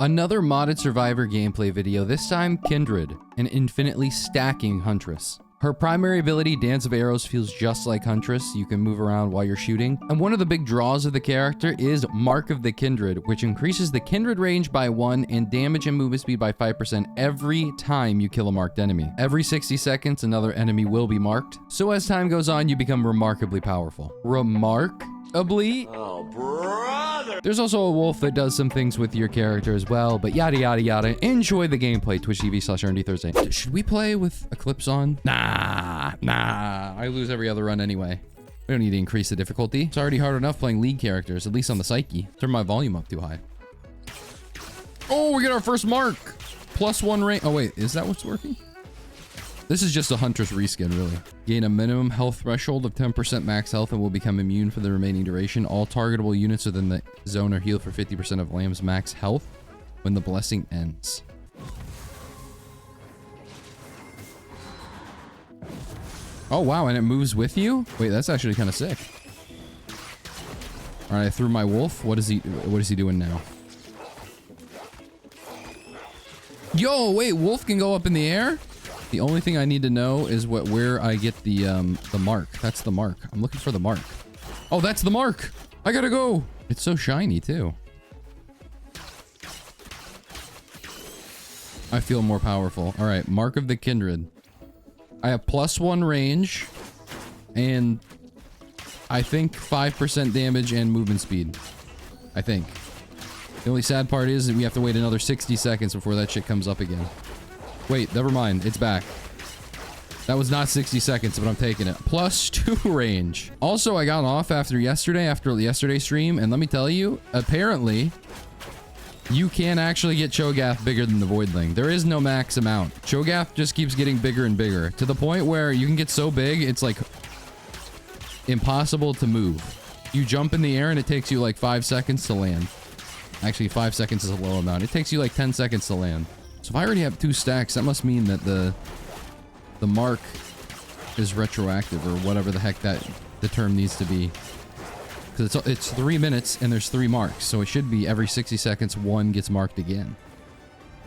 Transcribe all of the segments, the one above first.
Another modded Survivor gameplay video, this time Kindred, an infinitely stacking Huntress. Her primary ability, Dance of Arrows, feels just like Huntress. You can move around while you're shooting. And one of the big draws of the character is Mark of the Kindred, which increases the Kindred range by 1 and damage and movement speed by 5% every time you kill a marked enemy. Every 60 seconds, another enemy will be marked. So as time goes on, you become remarkably powerful. Remarkably? Oh, brother! There's also a wolf that does some things with your character as well, but yada yada yada. Enjoy the gameplay, twitch.tv/rndThursday. Should we play with Eclipse on? Nah. I lose every other run anyway. We don't need to increase the difficulty. It's already hard enough playing league characters, at least on the psyche. Turn my volume up too high. Oh, we get our first mark. +1 range. Oh wait, is that what's working? This is just a Huntress reskin, really. Gain a minimum health threshold of 10% max health and will become immune for the remaining duration. All targetable units within the zone are healed for 50% of Lamb's max health when the blessing ends. Oh, wow, and it moves with you? Wait, that's actually kind of sick. All right, I threw my wolf. What is he doing now? Yo, wait, wolf can go up in the air? The only thing I need to know is where I get the mark. That's the mark. I'm looking for the mark. Oh, that's the mark. I gotta go. It's so shiny too. I feel more powerful. All right, Mark of the Kindred. I have +1 range and I think 5% damage and movement speed. I think. The only sad part is that we have to wait another 60 seconds before that shit comes up again. Wait, never mind. It's back. That was not 60 seconds, but I'm taking it. +2 range. Also, I got off after yesterday's stream, and let me tell you, apparently, you can actually get Cho'Gath bigger than the Voidling. There is no max amount. Cho'Gath just keeps getting bigger and bigger, to the point where you can get so big, it's like impossible to move. You jump in the air, and it takes you like 5 seconds to land. Actually, 5 seconds is a low amount. It takes you like 10 seconds to land. So if I already have 2 stacks, that must mean that the mark is retroactive or whatever the heck that the term needs to be. Because it's 3 minutes and there's 3 marks. So it should be every 60 seconds, 1 gets marked again.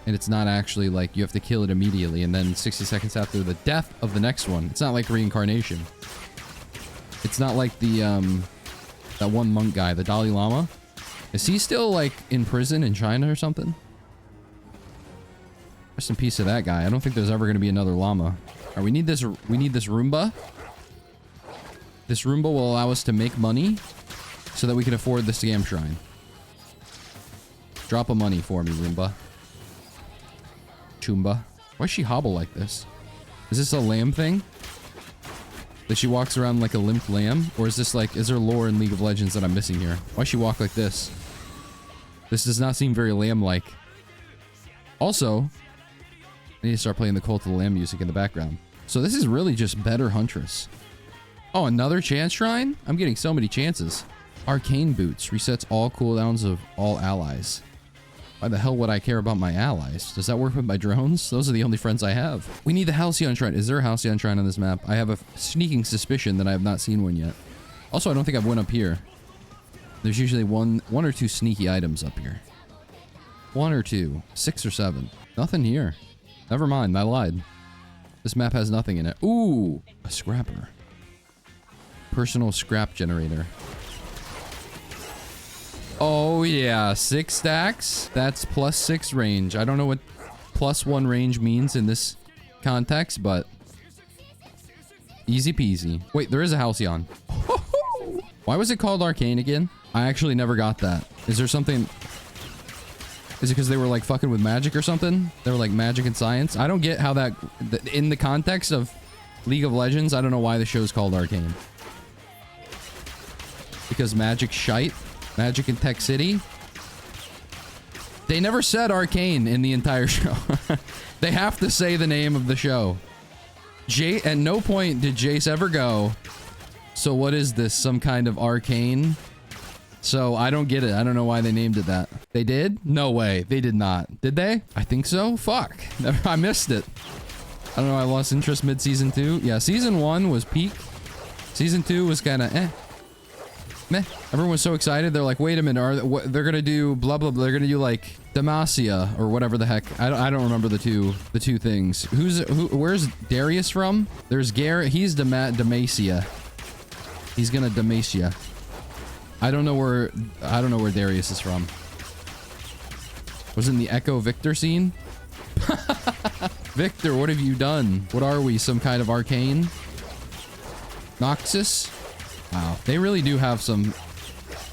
And it's not actually like you have to kill it immediately and then 60 seconds after the death of the next one. It's not like reincarnation. It's not like the, that one monk guy, the Dalai Lama. Is he still like in prison in China or something? Rest in peace to that guy. I don't think there's ever going to be another llama. All right, we need this Roomba. This Roomba will allow us to make money so that we can afford the scam shrine. Drop a money for me, Roomba. Choomba. Why does she hobble like this? Is this a lamb thing? That she walks around like a limp lamb? Or is this like, is there lore in League of Legends that I'm missing here? Why does she walk like this? This does not seem very lamb-like. Also, I need to start playing the Cult of the Lamb music in the background. So this is really just better Huntress. Oh, another chance shrine? I'm getting so many chances. Arcane Boots resets all cooldowns of all allies. Why the hell would I care about my allies? Does that work with my drones? Those are the only friends I have. We need the Halcyon Shrine. Is there a Halcyon Shrine on this map? I have a sneaking suspicion that I have not seen one yet. Also, I don't think I've went up here. There's usually one or two sneaky items up here. 1 or 2. 6 or 7. Nothing here. Never mind, I lied. This map has nothing in it. Ooh, a scrapper. Personal scrap generator. Oh yeah, 6 stacks. That's +6 range. I don't know what +1 range means in this context, but easy peasy. Wait, there is a Halcyon. Why was it called Arcane again? I actually never got that. Is there something... Is it because they were like fucking with magic or something? They were like magic and science? I don't get how that... In the context of League of Legends, I don't know why the show's called Arcane. Because magic shite? Magic in Tech City? They never said Arcane in the entire show. They have to say the name of the show. At no point did Jace ever go, so what is this? Some kind of arcane? So I don't get it. I don't know why they named it that. They did? No way. They did not. Did they? I think so. Fuck. I missed it. I don't know. I lost interest mid-season 2. Yeah, season 1 was peak. Season 2 was kind of eh. Meh. Everyone was so excited. They're like, wait a minute, they're gonna do blah blah blah. They're gonna do like Demacia or whatever the heck. I don't remember the two things. Where's Darius from? There's Garrett. He's Demacia. He's gonna Demacia. I don't know where Darius is from. Was it in the Echo Victor scene? Victor, what have you done? What are we? Some kind of arcane? Noxus? Wow. They really do have some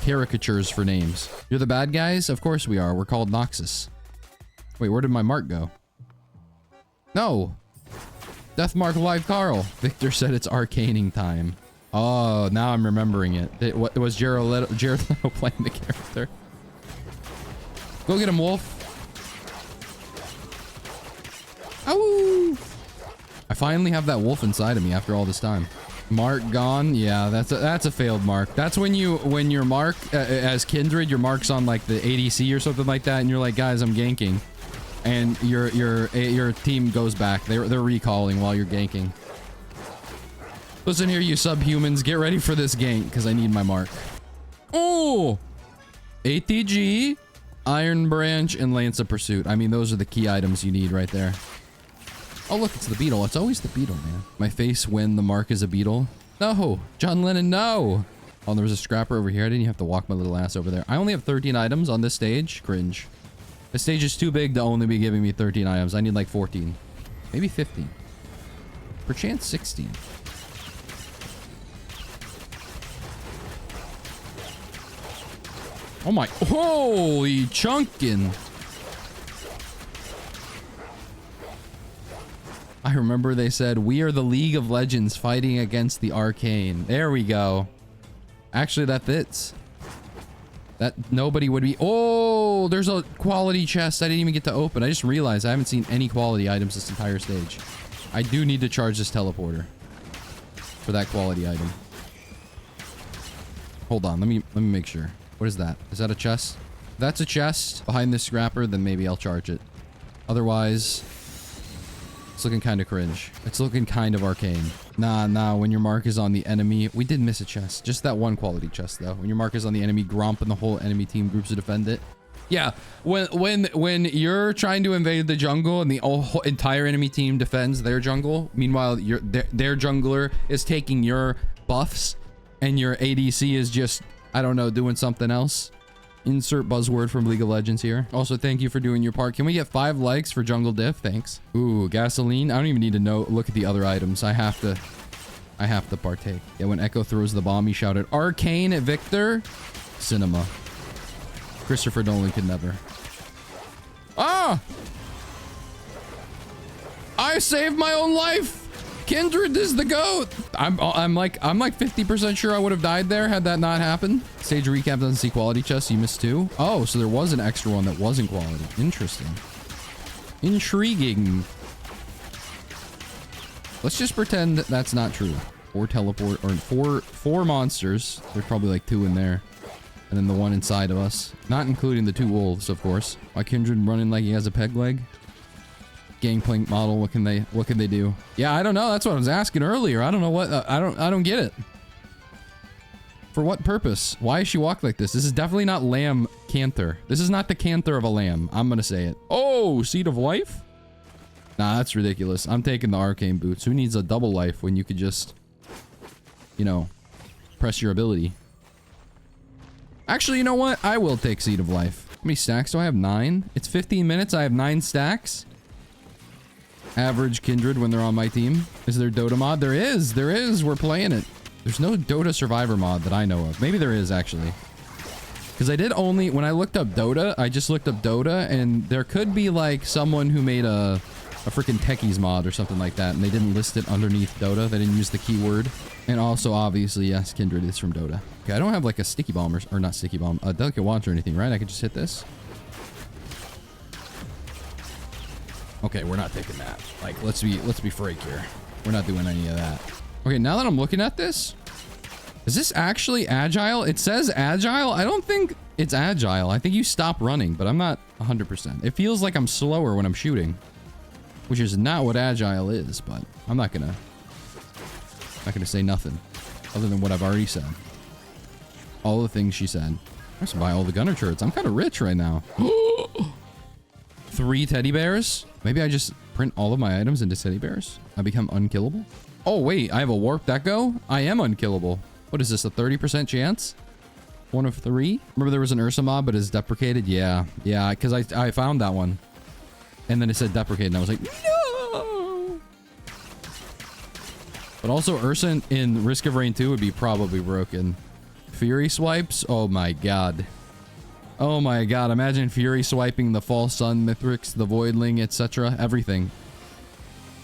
caricatures for names. You're the bad guys? Of course we are. We're called Noxus. Wait, where did my mark go? No. Deathmark Live Carl. Victor said it's arcaning time. Oh, now I'm remembering it. What was Jared Leto playing the character? Go get him, Wolf. Ow! I finally have that wolf inside of me after all this time. Mark gone. Yeah, that's a failed mark. That's when your mark as Kindred, your mark's on like the ADC or something like that, and you're like, guys, I'm ganking, and your team goes back. They're recalling while you're ganking. Listen here, you subhumans, get ready for this gank because I need my mark. Oh, ATG, Iron Branch, and Lance of Pursuit. I mean, those are the key items you need right there. Oh, look, it's the beetle. It's always the beetle, man. My face when the mark is a beetle. No, John Lennon, no. Oh, there was a scrapper over here. I didn't even have to walk my little ass over there. I only have 13 items on this stage. Cringe. This stage is too big to only be giving me 13 items. I need like 14. Maybe 15. Perchance 16. Oh my, holy chunkin'. I remember they said, we are the League of Legends fighting against the Arcane. There we go. Actually, that fits. That nobody would be. Oh, there's a quality chest I didn't even get to open. I just realized I haven't seen any quality items this entire stage. I do need to charge this teleporter for that quality item. Hold on, let me make sure. What is that? Is that a chest? If that's a chest behind this scrapper, then maybe I'll charge it. Otherwise, it's looking kind of cringe. It's looking kind of arcane. Nah, when your mark is on the enemy. We did miss a chest. Just that one quality chest, though. When your mark is on the enemy, Gromp and the whole enemy team groups to defend it. Yeah, when you're trying to invade the jungle and the whole entire enemy team defends their jungle, meanwhile, their jungler is taking your buffs and your ADC is just, I don't know, doing something else. Insert buzzword from League of Legends here. Also, thank you for doing your part. Can we get 5 likes for jungle diff? Thanks. Ooh, gasoline. I don't even need to look at the other items. I have to partake. Yeah, when Echo throws the bomb, he shouted, Arcane Victor. Cinema. Christopher Nolan could never. Ah! I saved my own life! Kindred is the GOAT! I'm like 50% sure I would have died there had that not happened. Stage recap doesn't see quality chests. You missed 2. Oh, so there was an extra one that wasn't quality. Interesting. Intriguing. Let's just pretend that's not true. 4 teleport, or 4 monsters. There's probably like 2 in there. And then the one inside of us. Not including the 2 wolves, of course. Why Kindred running like he has a peg leg? Gangplank model, what can they do? Yeah, I don't know. That's what I was asking earlier. I don't know what, I don't get it. For what purpose? Why is she walk like this? This is definitely not lamb canter. This is not the canter of a lamb. I'm gonna say it. Oh, Seed of Life? Nah, that's ridiculous. I'm taking the arcane boots. Who needs a double life when you could just, you know, press your ability? Actually, you know what? I will take Seed of Life. How many stacks do I have? 9? It's 15 minutes. I have 9 stacks. Average Kindred when they're on my team. Is there Dota mod? There is. There is. We're playing it. There's no Dota Survivor mod that I know of. Maybe there is, actually. Because I did only... When I looked up Dota, I just looked up Dota, and there could be, like, someone who made a freaking Techies mod or something like that, and they didn't list it underneath Dota. They didn't use the keyword. And also, obviously, yes, Kindred is from Dota. Okay, I don't have, like, a sticky bomb or not sticky bomb, a delicate wand or anything, right? I could just hit this. Okay, we're not taking that. Like, let's be frank here. We're not doing any of that. Okay, now that I'm looking at this, is this actually agile? It says agile. I don't think it's agile. I think you stop running, but I'm not 100%. It feels like I'm slower when I'm shooting, which is not what agile is, but I'm not gonna say nothing other than what I've already said. all the things she said. I should buy all the gunner shirts. I'm kind of rich right now. 3 teddy bears? Maybe I just print all of my items into teddy bears. I become unkillable. Oh, wait. I have a warped echo? I am unkillable. What is this? A 30% chance? 1 of 3? Remember there was an Ursa mob, but it's deprecated? Yeah. Yeah, because I found that one. And then it said deprecated, and I was like, no! But also, Ursa in Risk of Rain 2 would be probably broken. Fury swipes? Oh my god. Oh my god. Imagine Fury swiping the False Sun, Mithrix, the Voidling, etc. Everything.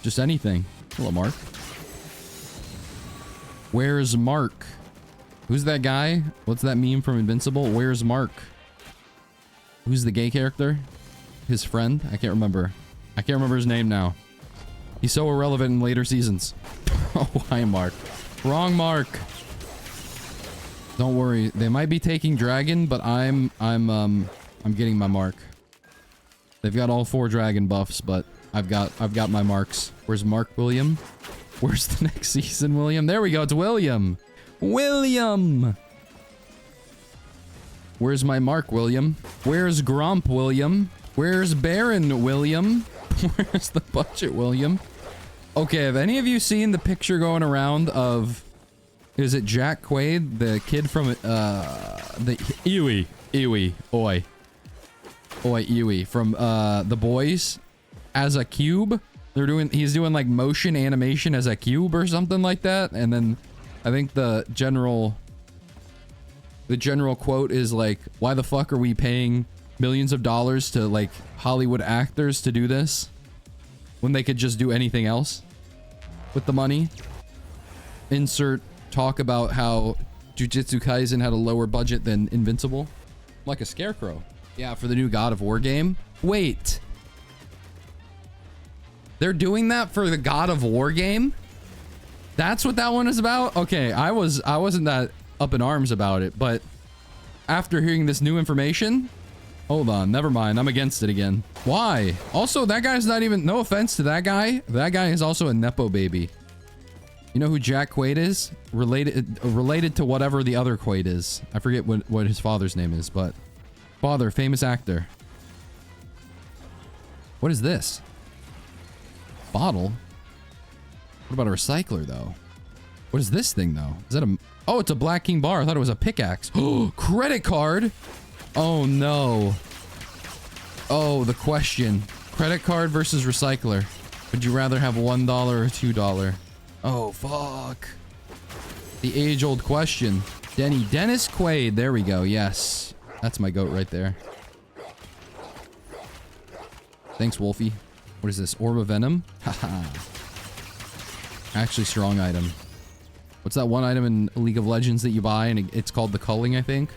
Just anything. Hello, Mark. Where's Mark? Who's that guy? What's that meme from Invincible? Where's Mark? Who's the gay character? His friend? I can't remember. I can't remember his name now. He's so irrelevant in later seasons. Oh, hi, Mark. Wrong Mark. Don't worry. They might be taking dragon, but I'm getting my mark. They've got all 4 dragon buffs, but I've got my marks. Where's Mark William? Where's the next season, William? There we go. It's William. William. Where's my mark, William? Where's Grump, William? Where's Baron, William? Where's the budget, William? Okay, have any of you seen the picture going around of... Is it Jack Quaid, the kid from the Iwi, Iwi from The Boys, as a cube? He's doing like motion animation as a cube or something like that, and then I think the general quote is like, "Why the fuck are we paying millions of dollars to like Hollywood actors to do this when they could just do anything else with the money?" Insert talk about how Jujutsu Kaisen had a lower budget than Invincible. Like a scarecrow. Yeah, for the new God of War game. Wait. They're doing that for the God of War game? That's what that one is about? Okay, I wasn't that up in arms about it, but after hearing this new information, hold on, never mind, I'm against it again. Why? Also, that guy's not even, no offense to that guy is also a Nepo baby. You know who Jack Quaid is? Related to whatever the other Quaid is. I forget what his father's name is, but... Father, famous actor. What is this? Bottle? What about a recycler, though? What is this thing, though? Is that a... Oh, it's a Black King bar. I thought it was a pickaxe. Oh, credit card? Oh, no. Oh, the question. Credit card versus recycler. Would you rather have $1 or $2? Oh, fuck. The age-old question. Dennis Quaid. There we go. Yes. That's my goat right there. Thanks, Wolfie. What is this? Orb of Venom? Haha. Actually, strong item. What's that one item in League of Legends that you buy? And it's called the culling, I think.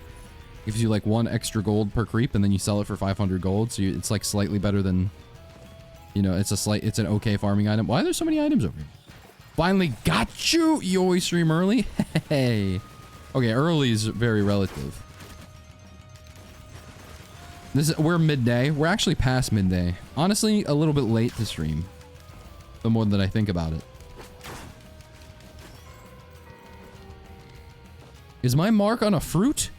Gives you like 1 extra gold per creep, and then you sell it for 500 gold. So it's like slightly better than... You know, it's an okay farming item. Why are there so many items over here? Finally got you! You always stream early? Hey. Okay, early is very relative. We're midday. We're actually past midday. Honestly, a little bit late to stream. The more that I think about it. Is my mark on a fruit?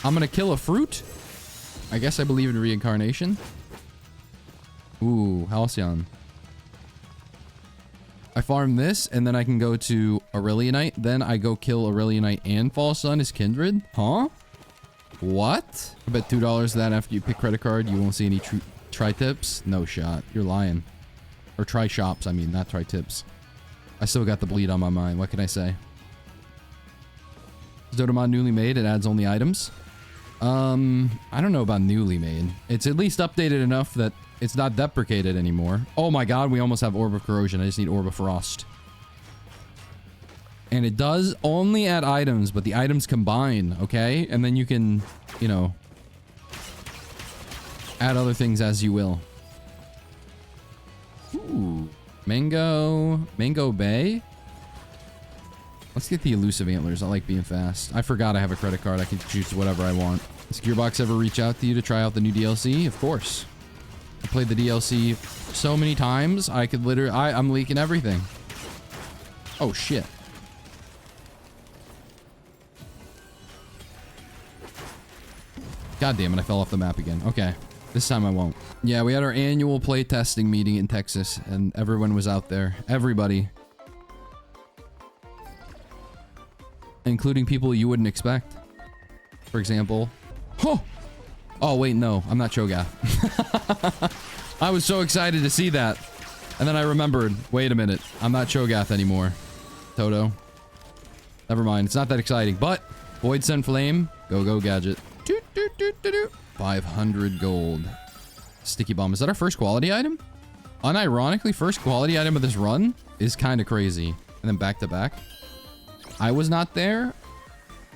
I'm gonna kill a fruit? I guess I believe in reincarnation. Ooh, Halcyon. I farm this, and then I can go to Aurelionite. Then I go kill Aurelionite and False Sun as Kindred. Huh? What? I bet $2 that after you pick credit card, you won't see any tri-tips? No shot. You're lying. Or tri-shops, I mean, not tri-tips. I still got the bleed on my mind. What can I say? Is Dotamon newly made? It adds only items? I don't know about newly made. It's at least updated enough that it's not deprecated anymore. Oh my god, we almost have Orb of Corrosion. I just need Orb of Frost. And it does only add items, but the items combine, okay? And then you can, you know, add other things as you will. Ooh. Mango Bay? Let's get the elusive antlers. I like being fast. I forgot I have a credit card. I can choose whatever I want. Does Gearbox ever reach out to you to try out the new DLC? Of course. I played the DLC so many times, I could literally... I'm leaking everything. Oh, shit. God damn it, I fell off the map again. Okay. This time I won't. Yeah, we had our annual play testing meeting in Texas, and everyone was out there. Everybody. Including people you wouldn't expect. For example... Oh, wait, no. I'm not Cho'Gath. I was so excited to see that. And then I remembered, wait a minute. I'm not Cho'Gath anymore. Toto. Never mind. It's not that exciting. But, Void Send Flame. Go, gadget. 500 gold. Sticky Bomb. Is that our first quality item? Unironically, first quality item of this run is kind of crazy. And then back to back. I was not there.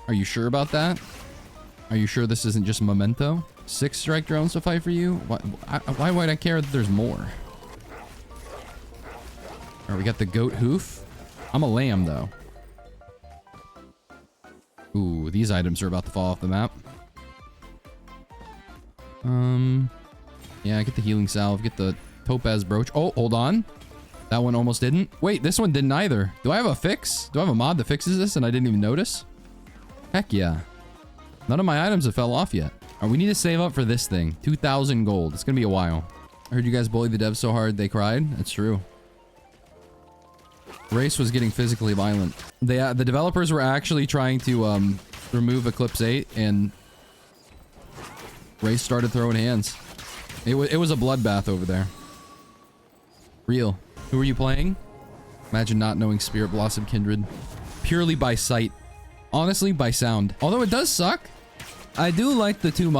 Are you sure about that? Are you sure this isn't just memento? 6 strike drones to fight for you? Why would I care that there's more? Alright, we got the goat hoof. I'm a lamb, though. Ooh, these items are about to fall off the map. Yeah, get the healing salve, get the topaz brooch. Oh, hold on. That one almost didn't. Wait, this one didn't either. Do I have a fix? Do I have a mod that fixes this and I didn't even notice? Heck yeah. None of my items have fell off yet. All right, we need to save up for this thing. 2,000 gold. It's gonna be a while. I heard you guys bullied the devs so hard they cried. That's true. Race was getting physically violent. The developers were actually trying to remove Eclipse 8 and Race started throwing hands. It was a bloodbath over there. Real. Who are you playing? Imagine not knowing Spirit Blossom Kindred. Purely by sight. Honestly, by sound. Although it does suck. I do like the two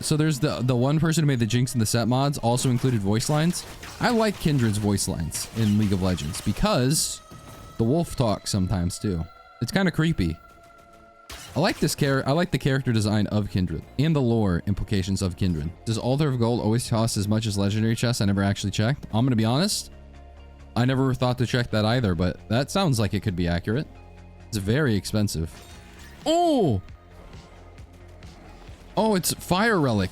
so there's the one person who made the Jinx and the set mods also included voice lines. I like Kindred's voice lines in League of Legends because the wolf talks sometimes too. It's kind of creepy. I like this I like the character design of Kindred and the lore implications of Kindred. Does Altar of Gold always cost as much as legendary chests? I never actually checked. I'm gonna be honest. I never thought to check that either, but that sounds like it could be accurate. It's very expensive. Oh! Oh, it's Fire Relic.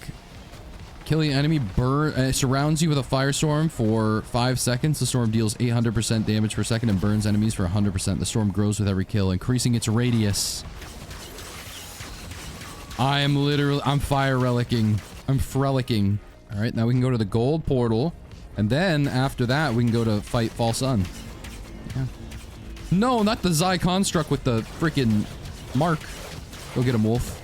Killing enemy surrounds you with a firestorm for 5 seconds. The storm deals 800% damage per second and burns enemies for 100%. The storm grows with every kill, increasing its radius. I'm fire relicking. I'm frelicking. All right, now we can go to the gold portal. And then after that, we can go to fight False Sun. Yeah. No, not the Zai construct with the freaking mark. Go get him, Wolf.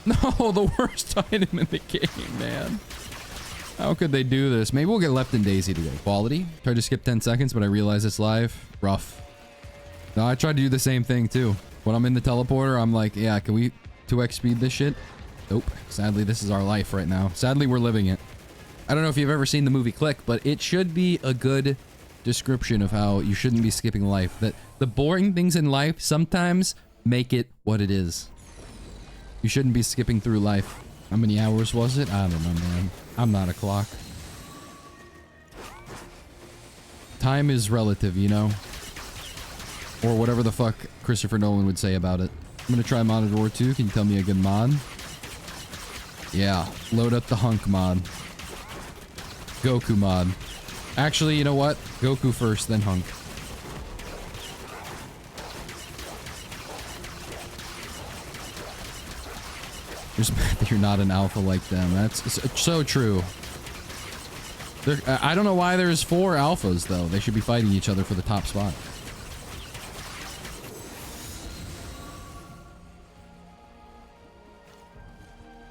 No, the worst item in the game, man. How could they do this? Maybe we'll get Left and Daisy today. Quality. Tried to skip 10 seconds, but I realized it's live. Rough. No, I tried to do the same thing too. When I'm in the teleporter, I'm like, yeah, can we 2x speed this shit? Nope. Sadly, this is our life right now. Sadly, we're living it. I don't know if you've ever seen the movie Click, but it should be a good description of how you shouldn't be skipping life. That the boring things in life sometimes make it what it is. You shouldn't be skipping through life. How many hours was it? I don't know, man. I'm not a clock. Time is relative, you know? Or whatever the fuck Christopher Nolan would say about it. I'm gonna try modded RoR2. Can you tell me a good mod? Yeah. Load up the Hunk mod. Goku mod. Actually, you know what? Goku first, then Hunk. Just mad that you're not an alpha like them. That's so true. I don't know why there's 4 alphas, though. They should be fighting each other for the top spot.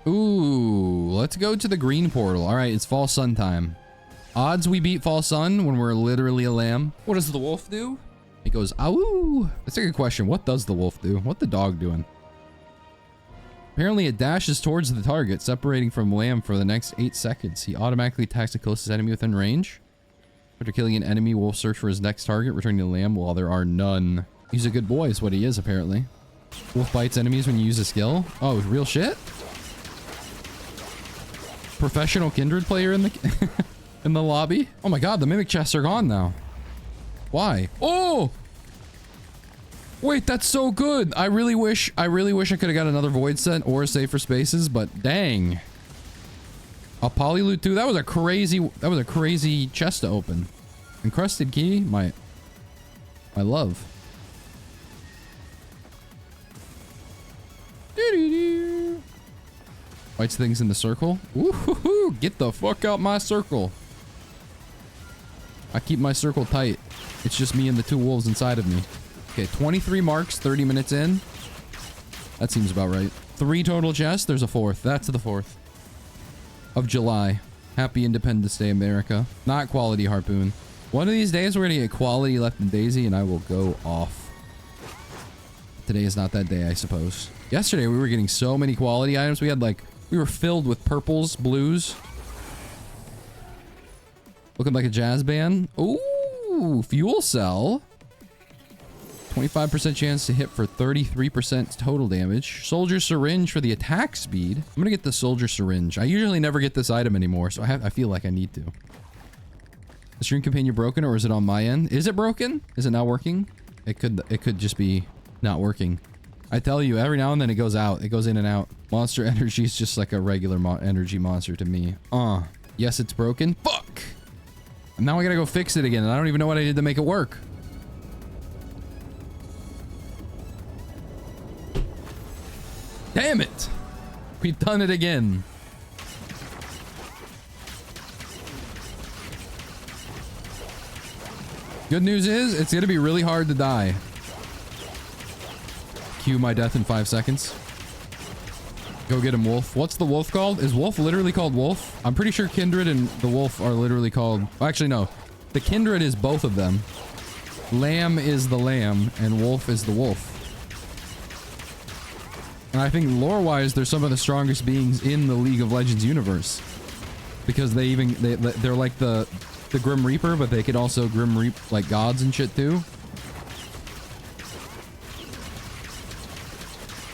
Ooh, let's go to the green portal. All right, it's False Sun time. Odds we beat False Sun when we're literally a lamb. What does the wolf do? It goes, ow. That's a good question. What does the wolf do? What the dog doing? Apparently it dashes towards the target, separating from lamb for the next 8 seconds. He automatically attacks the closest enemy within range. After killing an enemy, wolf search for his next target, returning to lamb while there are none. He's a good boy is what he is, apparently. Wolf bites enemies when you use a skill. Oh, real shit? Professional Kindred player in the in the lobby? Oh my god, the mimic chests are gone now. Why? Oh! Wait, that's so good. I really wish I could have got another void set or a safer spaces, but dang. A polyloot too. That was a crazy chest to open. Encrusted key, my love. Fights things in the circle. Ooh, get the fuck out my circle. I keep my circle tight. It's just me and the two wolves inside of me. Okay, 23 marks, 30 minutes in. That seems about right. 3 total chests. There's a 4th. That's the 4th of July. Happy Independence Day, America. Not quality harpoon. One of these days, we're gonna get quality left in Daisy, and I will go off. Today is not that day, I suppose. Yesterday, we were getting so many quality items. We were filled with purples, blues. Looking like a jazz band. Ooh, fuel cell. 25% chance to hit for 33% total damage. Soldier syringe for the attack speed. I'm gonna get the soldier syringe. I usually never get this item anymore, so I feel like I need to. The stream companion broken, or is it on my end? Is it broken? Is it not working? It could just be not working. I tell you, every now and then it goes out. It goes in and out. Monster energy is just like a regular energy monster to me. Yes, it's broken. Fuck! And now I gotta go fix it again, and I don't even know what I did to make it work. Damn it! We've done it again. Good news is, it's gonna be really hard to die. Cue my death in 5 seconds. Go get him, Wolf. What's the wolf called? Is Wolf literally called Wolf? I'm pretty sure Kindred and the Wolf are literally called... Actually, no. The Kindred is both of them. Lamb is the lamb, and Wolf is the wolf. And I think lore-wise, they're some of the strongest beings in the League of Legends universe. Because they're like the Grim Reaper, but they could also Grim Reap like gods and shit too.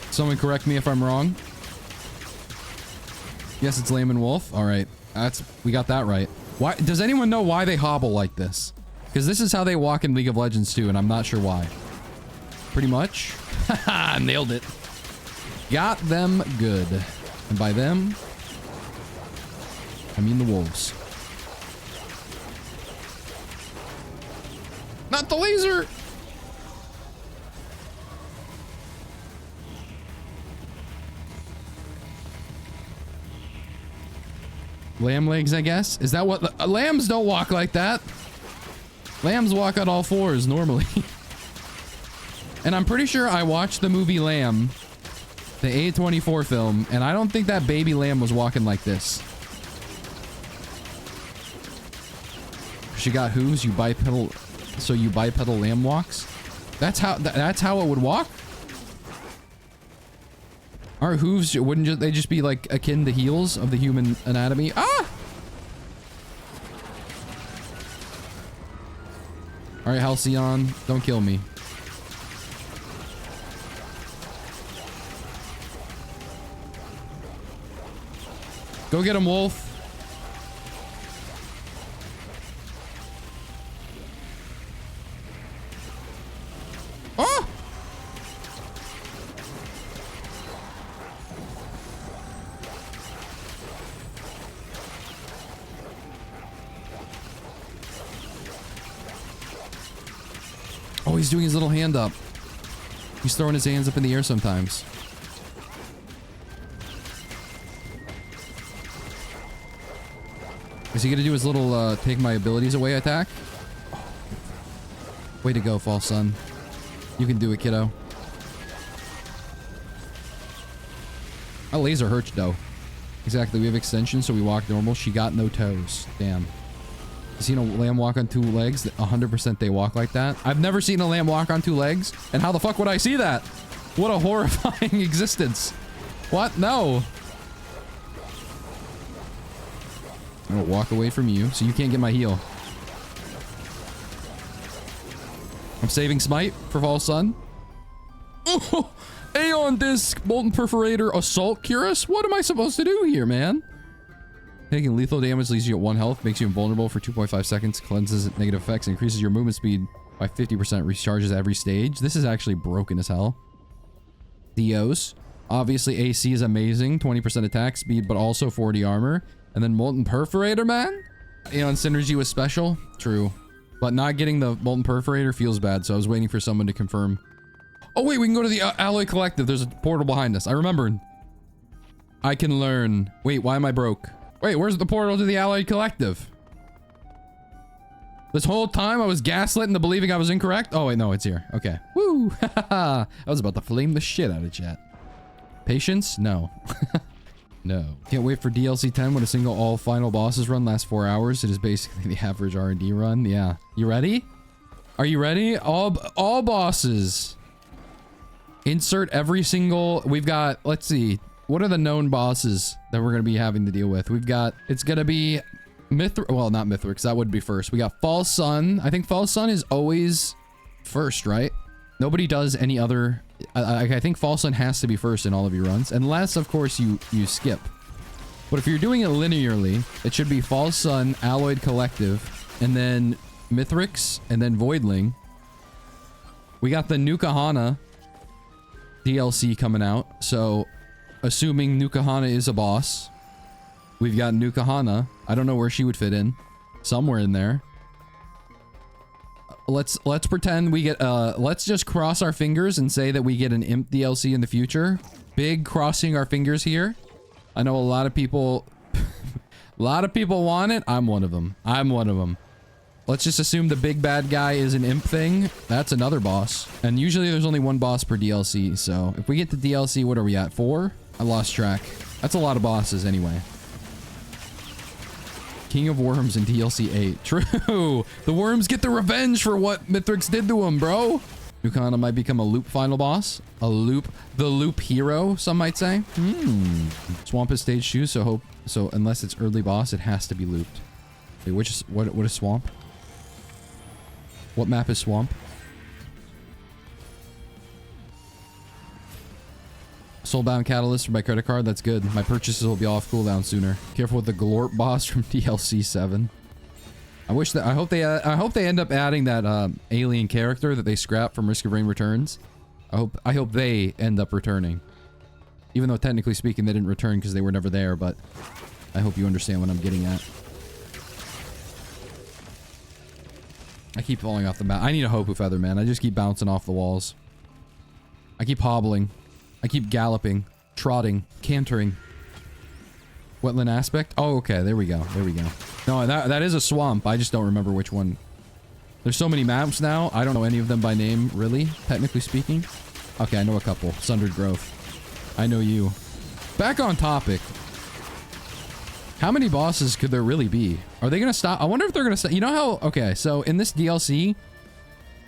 Someone correct me if I'm wrong. Yes, it's Lamb and Wolf. All right, we got that right. Why does anyone know why they hobble like this? Because this is how they walk in League of Legends too, and I'm not sure why. Pretty much. Haha, nailed it. Got them good. And by them, I mean the wolves. Not the laser! Lamb legs, I guess? Is that what... lambs don't walk like that. Lambs walk on all fours normally. And I'm pretty sure I watched the movie Lamb, the A24 film, and I don't think that baby lamb was walking like this. She got hooves, you bipedal... So you bipedal lamb walks? That's how it would walk? Our hooves wouldn't they just be like akin to heels of the human anatomy? Ah! Alright, Halcyon, don't kill me. Go get him, Wolf. Oh! Oh, he's doing his little hand up. He's throwing his hands up in the air sometimes. Is he gonna do his little, take my abilities away attack? Way to go, False Sun. You can do it, kiddo. My laser hurts, though. Exactly, we have extensions, so we walk normal. She got no toes. Damn. You seen a lamb walk on 2 legs? 100% they walk like that. I've never seen a lamb walk on 2 legs. And how the fuck would I see that? What a horrifying existence. What? No. I'm gonna walk away from you, so you can't get my heal. I'm saving Smite for False Sun. Oh, Aeon Disc, Molten Perforator, Assault Cuirass? What am I supposed to do here, man? Taking lethal damage leaves you at 1 health, makes you invulnerable for 2.5 seconds, cleanses negative effects, increases your movement speed by 50%, recharges every stage. This is actually broken as hell. Theos. Obviously, AC is amazing. 20% attack speed, but also 40 armor. And then Molten Perforator, man? Aeon Synergy was special? True. But not getting the Molten Perforator feels bad, so I was waiting for someone to confirm. Oh, wait, we can go to the Alloy Collective. There's a portal behind us. I remembered. I can learn. Wait, why am I broke? Wait, where's the portal to the Alloyed Collective? This whole time I was gaslit into believing I was incorrect? Oh, wait, no, it's here. Okay. Woo! I was about to flame the shit out of chat. Patience? No. No. Can't wait for DLC 10 when a single all final bosses run lasts 4 hours. It is basically the average R&D run. Yeah. You ready? Are you ready? All bosses. Insert every single... We've got... Let's see. What are the known bosses that we're going to be having to deal with? We've got... It's going to be... Well, not Mithrix. That would be first. We got False Sun. I think False Sun is always first, right? Nobody does any other... I think False Sun has to be first in all of your runs. Unless, of course, you skip. But if you're doing it linearly, it should be False Sun, Alloyed Collective, and then Mithrix, and then Voidling. We got the Nukahana DLC coming out. So, assuming Nukahana is a boss, we've got Nukahana. I don't know where she would fit in. Somewhere in there. Let's pretend we get let's just cross our fingers and say that we get an Imp DLC in the future. Big crossing our fingers here. I know a lot of people want it. I'm one of them. Let's just assume the big bad guy is an Imp thing. That's another boss. And usually there's only one boss per DLC. So if we get to DLC, what are we at? 4? I lost track. That's a lot of bosses anyway. King of Worms in DLC 8. True. The worms get the revenge for what Mithrix did to them, bro. Nukahana might become a loop final boss. The loop hero, some might say. Swamp is stage 2, so unless it's early boss, it has to be looped. Wait, what is Swamp? What map is Swamp? Soulbound Catalyst for my credit card. That's good. My purchases will be off cooldown sooner. Careful with the Glorp boss from DLC 7. I hope they end up adding that alien character that they scrapped from Risk of Rain Returns. I hope they end up returning. Even though technically speaking they didn't return because they were never there, but I hope you understand what I'm getting at. I keep falling off the map. I need a Hopu Feather, man. I just keep bouncing off the walls. I keep hobbling. I keep galloping, trotting, cantering. Wetland aspect? Oh, okay. There we go. There we go. No, that is a swamp. I just don't remember which one. There's so many maps now. I don't know any of them by name, really, technically speaking. Okay, I know a couple. Sundered Growth. I know you. Back on topic. How many bosses could there really be? Are they going to stop? I wonder if they're going to stop. You know how... Okay, so in this DLC,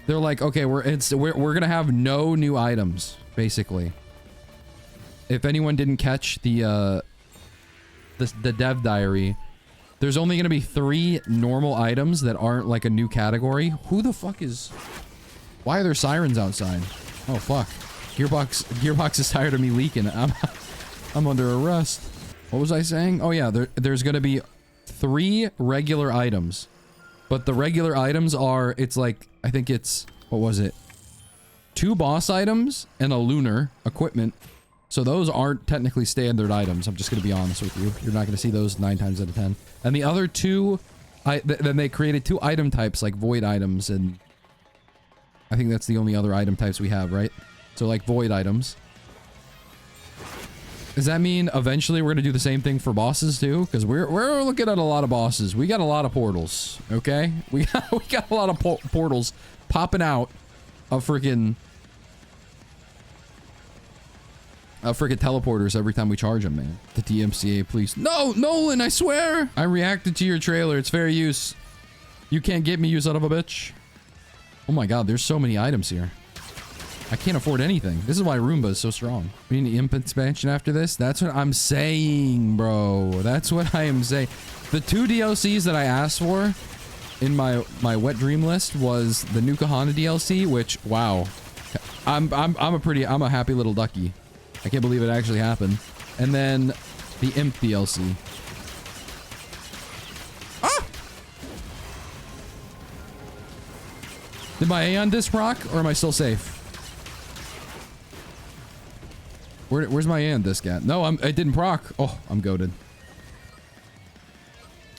they're like, okay, we're going to have no new items, basically. If anyone didn't catch the dev diary, there's only going to be 3 normal items that aren't like a new category. Who the fuck is... Why are there sirens outside? Oh, fuck. Gearbox is tired of me leaking. I'm under arrest. What was I saying? Oh, yeah, there's going to be 3 regular items. But the regular items are... It's like... I think it's... What was it? 2 boss items and a lunar equipment. So those aren't technically standard items. I'm just going to be honest with you. You're not going to see those 9 times out of 10. And the other 2, then they created 2 item types like void items, and I think that's the only other item types we have, right? So like void items. Does that mean eventually we're going to do the same thing for bosses too? Because we're looking at a lot of bosses. We got a lot of portals, okay? We got a lot of portals popping out of freaking teleporters every time we charge them, man. The DMCA, please. No, Nolan, I swear! I reacted to your trailer. It's fair use. You can't get me, you son of a bitch. Oh my god, there's so many items here. I can't afford anything. This is why Roomba is so strong. We need an Imp expansion after this? That's what I'm saying, bro. That's what I am saying. The 2 DLCs that I asked for in my wet dream list was the Nukahana DLC, which, wow. I'm a happy little ducky. I can't believe it actually happened. And then the Imp DLC. Ah! Did my Aeon disc proc, or am I still safe? Where's my Aeon disc at? No, it didn't proc. Oh, I'm goated.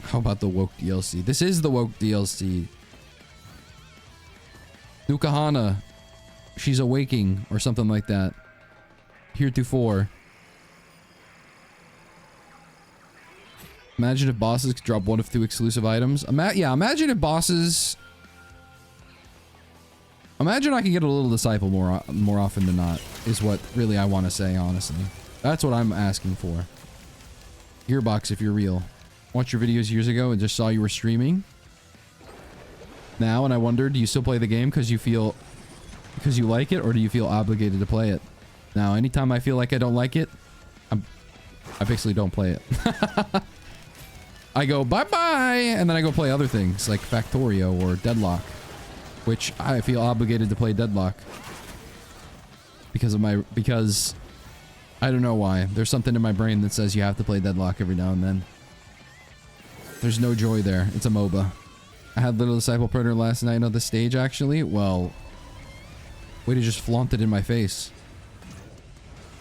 How about the Woke DLC? This is the Woke DLC. Nukahana. She's awaking, or something like that. Heretofore. Imagine if bosses could drop one of 2 exclusive items. Yeah, imagine if bosses... Imagine I can get a little disciple more often than not, is what really I want to say, honestly. That's what I'm asking for. Gearbox, if you're real. Watched your videos years ago and just saw you were streaming. Now, and I wonder, do you still play the game because you like it, or do you feel obligated to play it? Now, anytime I feel like I don't like it, I basically don't play it. I go bye-bye, and then I go play other things like Factorio or Deadlock, which I feel obligated to play Deadlock because I don't know why. There's something in my brain that says you have to play Deadlock every now and then. There's no joy there. It's a MOBA. I had Little Disciple Printer last night on the stage, actually. Well, way to just flaunt it in my face.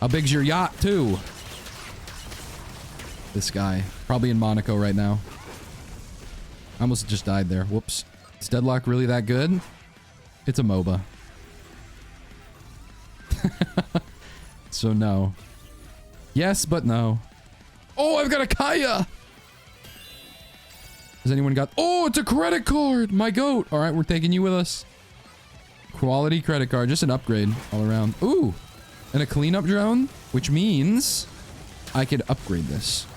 How big's your yacht, too? This guy. Probably in Monaco right now. I almost just died there. Whoops. Is Deadlock really that good? It's a MOBA. So no. Yes, but no. Oh, I've got a Kaya! Has anyone got... Oh, it's a credit card! My goat! Alright, we're taking you with us. Quality credit card. Just an upgrade all around. Ooh! And a cleanup drone, which means I could upgrade this.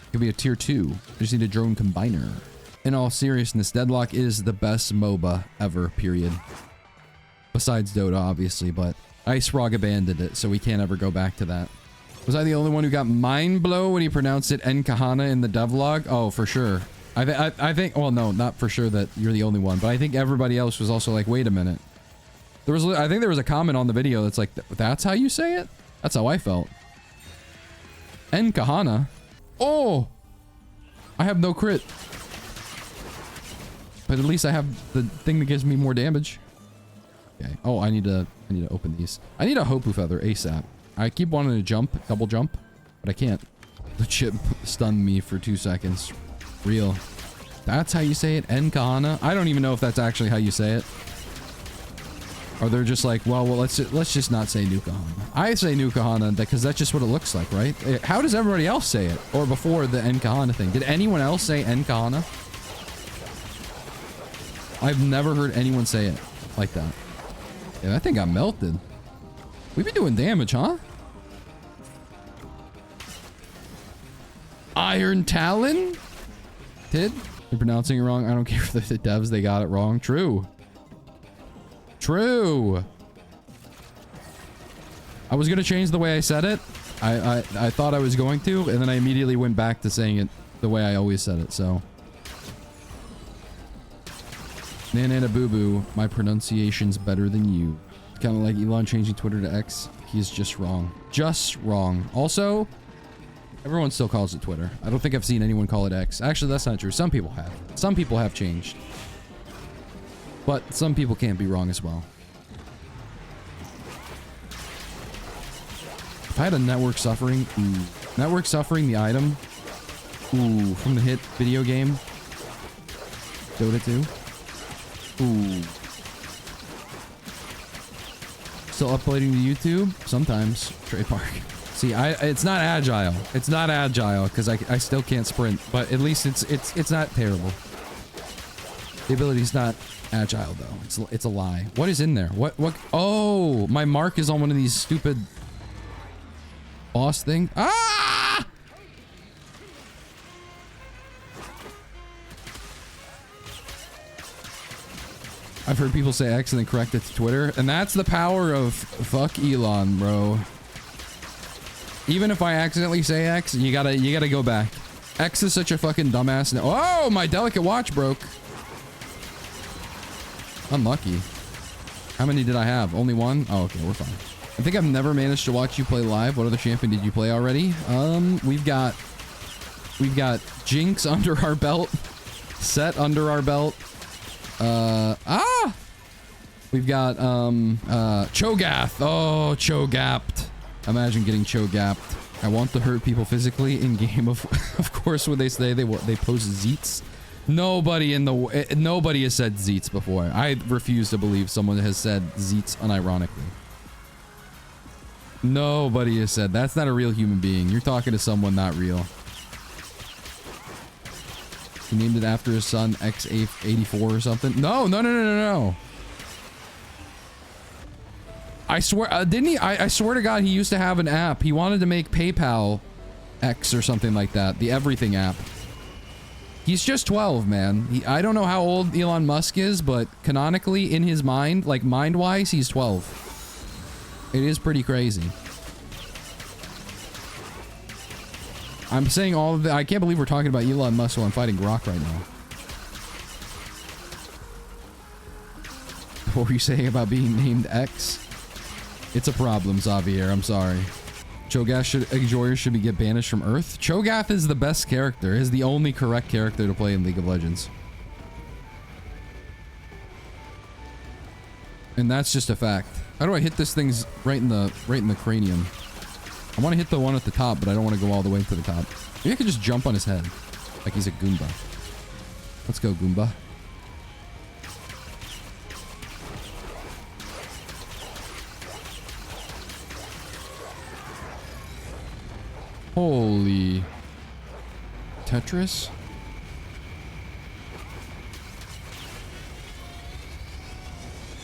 It could be a tier 2. I just need a drone combiner. In all seriousness, Deadlock is the best MOBA ever, period. Besides Dota, obviously, but Ice Frog abandoned it, so we can't ever go back to that. Was I the only one who got mind blow when he pronounced it Nkahana in the devlog? Oh, for sure. I think, well, no, not for sure that you're the only one, but I think everybody else was also like, wait a minute. I think there was a comment on the video that's like, that's how you say it? That's how I felt. Nkahana? Oh! I have no crit. But at least I have the thing that gives me more damage. Okay. Oh, I need to open these. I need a Hopu Feather ASAP. I keep wanting to jump, double jump, but I can't. The chip stunned me for 2 seconds. Real. That's how you say it? Nkahana? I don't even know if that's actually how you say it. Or they're just like, well, let's just not say Nukahana. I say Nukahana because that's just what it looks like, right? How does everybody else say it? Or before the Nkahana thing. Did anyone else say Nkahana? I've never heard anyone say it like that. Yeah, that thing got melted. We've been doing damage, huh? Iron Talon? You're pronouncing it wrong. I don't care if the devs, they got it wrong. True. True. I was going to change the way I said it. I thought I was going to, and then I immediately went back to saying it the way I always said it, so. Nana Boo Boo, my pronunciation's better than you. Kind of like Elon changing Twitter to X. He's just wrong. Just wrong. Also, everyone still calls it Twitter. I don't think I've seen anyone call it X. Actually, that's not true. Some people have. Some people have changed. But some people can't be wrong as well. If I had a network suffering, ooh. Network suffering, the item. Ooh, from the hit video game. Dota 2. Ooh. Still uploading to YouTube? Sometimes. Trey Park. See, it's not agile. It's not agile because I still can't sprint, but at least it's not terrible. The ability's not agile though. It's a lie. What is in there? What? Oh, my mark is on one of these stupid boss thing. Ah! I've heard people say X and then correct it to Twitter, and that's the power of fuck Elon, bro. Even if I accidentally say X, you gotta go back. X is such a fucking dumbass. Oh, my delicate watch broke. Unlucky. How many did I have? Only one? Oh, okay, we're fine. I think I've never managed to watch you play live. What other champion did you play already? We've got Jinx under our belt. Set under our belt. We've got, Cho'Gath. Oh, Cho'Gapped. Imagine getting Cho'Gapped. I want to hurt people physically in game of course, when they say they pose Zeets. Nobody has said Zeets before. I refuse to believe someone has said Zeets unironically. Nobody has said. That's not a real human being. You're talking to someone not real. He named it after his son X84 or something. No, no, no, no, no, no. I swear, didn't he? I swear to God, he used to have an app. He wanted to make PayPal X or something like that. The everything app. He's just 12, man. I don't know how old Elon Musk is, but canonically in his mind, like mind-wise, he's 12. It is pretty crazy. I'm saying all of the... I can't believe we're talking about Elon Musk while I'm fighting Grok right now. What were you saying about being named X? It's a problem, Xavier. I'm sorry. Cho'Gath enjoyers should get banished from Earth. Cho'Gath is the best character. Is the only correct character to play in League of Legends. And that's just a fact. How do I hit this thing's right in the cranium? I want to hit the one at the top, but I don't want to go all the way to the top. Maybe I could just jump on his head. Like he's a Goomba. Let's go, Goomba. Holy... Tetris?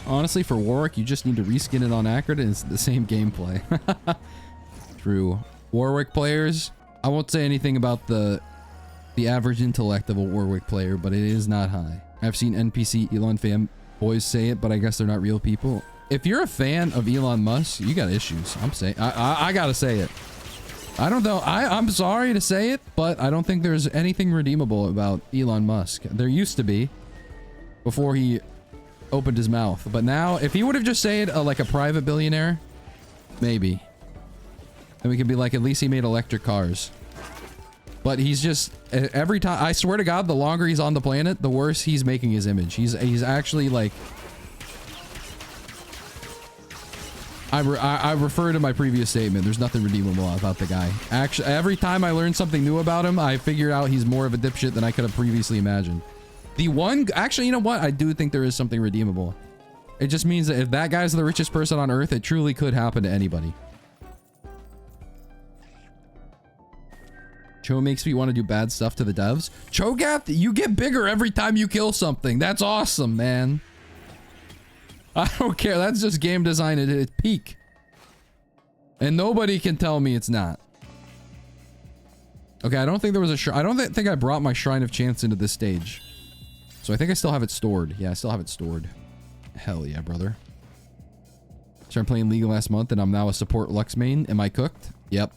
Honestly, for Warwick, you just need to reskin it on Acrid and it's the same gameplay. True. Warwick players, I won't say anything about the average intellect of a Warwick player, but it is not high. I've seen NPC Elon fanboys say it, but I guess they're not real people. If you're a fan of Elon Musk, you got issues. I'm saying, I gotta say it. I don't know. I'm sorry to say it, but I don't think there's anything redeemable about Elon Musk. There used to be before he opened his mouth, but now if he would have just said like a private billionaire, maybe. And we could be like, at least he made electric cars. But he's just, every time, I swear to God, the longer he's on the planet, the worse he's making his image. He's actually like, I refer to my previous statement. There's nothing redeemable about the guy. Actually, every time I learn something new about him, I figured out he's more of a dipshit than I could have previously imagined. Actually, you know what? I do think there is something redeemable. It just means that if that guy's the richest person on Earth, it truly could happen to anybody. Cho makes me want to do bad stuff to the devs. Cho'Gath, you get bigger every time you kill something. That's awesome, man. I don't care. That's just game design at its peak. And nobody can tell me it's not. Okay, I don't think there was a I don't think I brought my Shrine of Chance into this stage. So I think I still have it stored. Yeah, I still have it stored. Hell yeah, brother. Started playing League last month and I'm now a support Lux main. Am I cooked? Yep.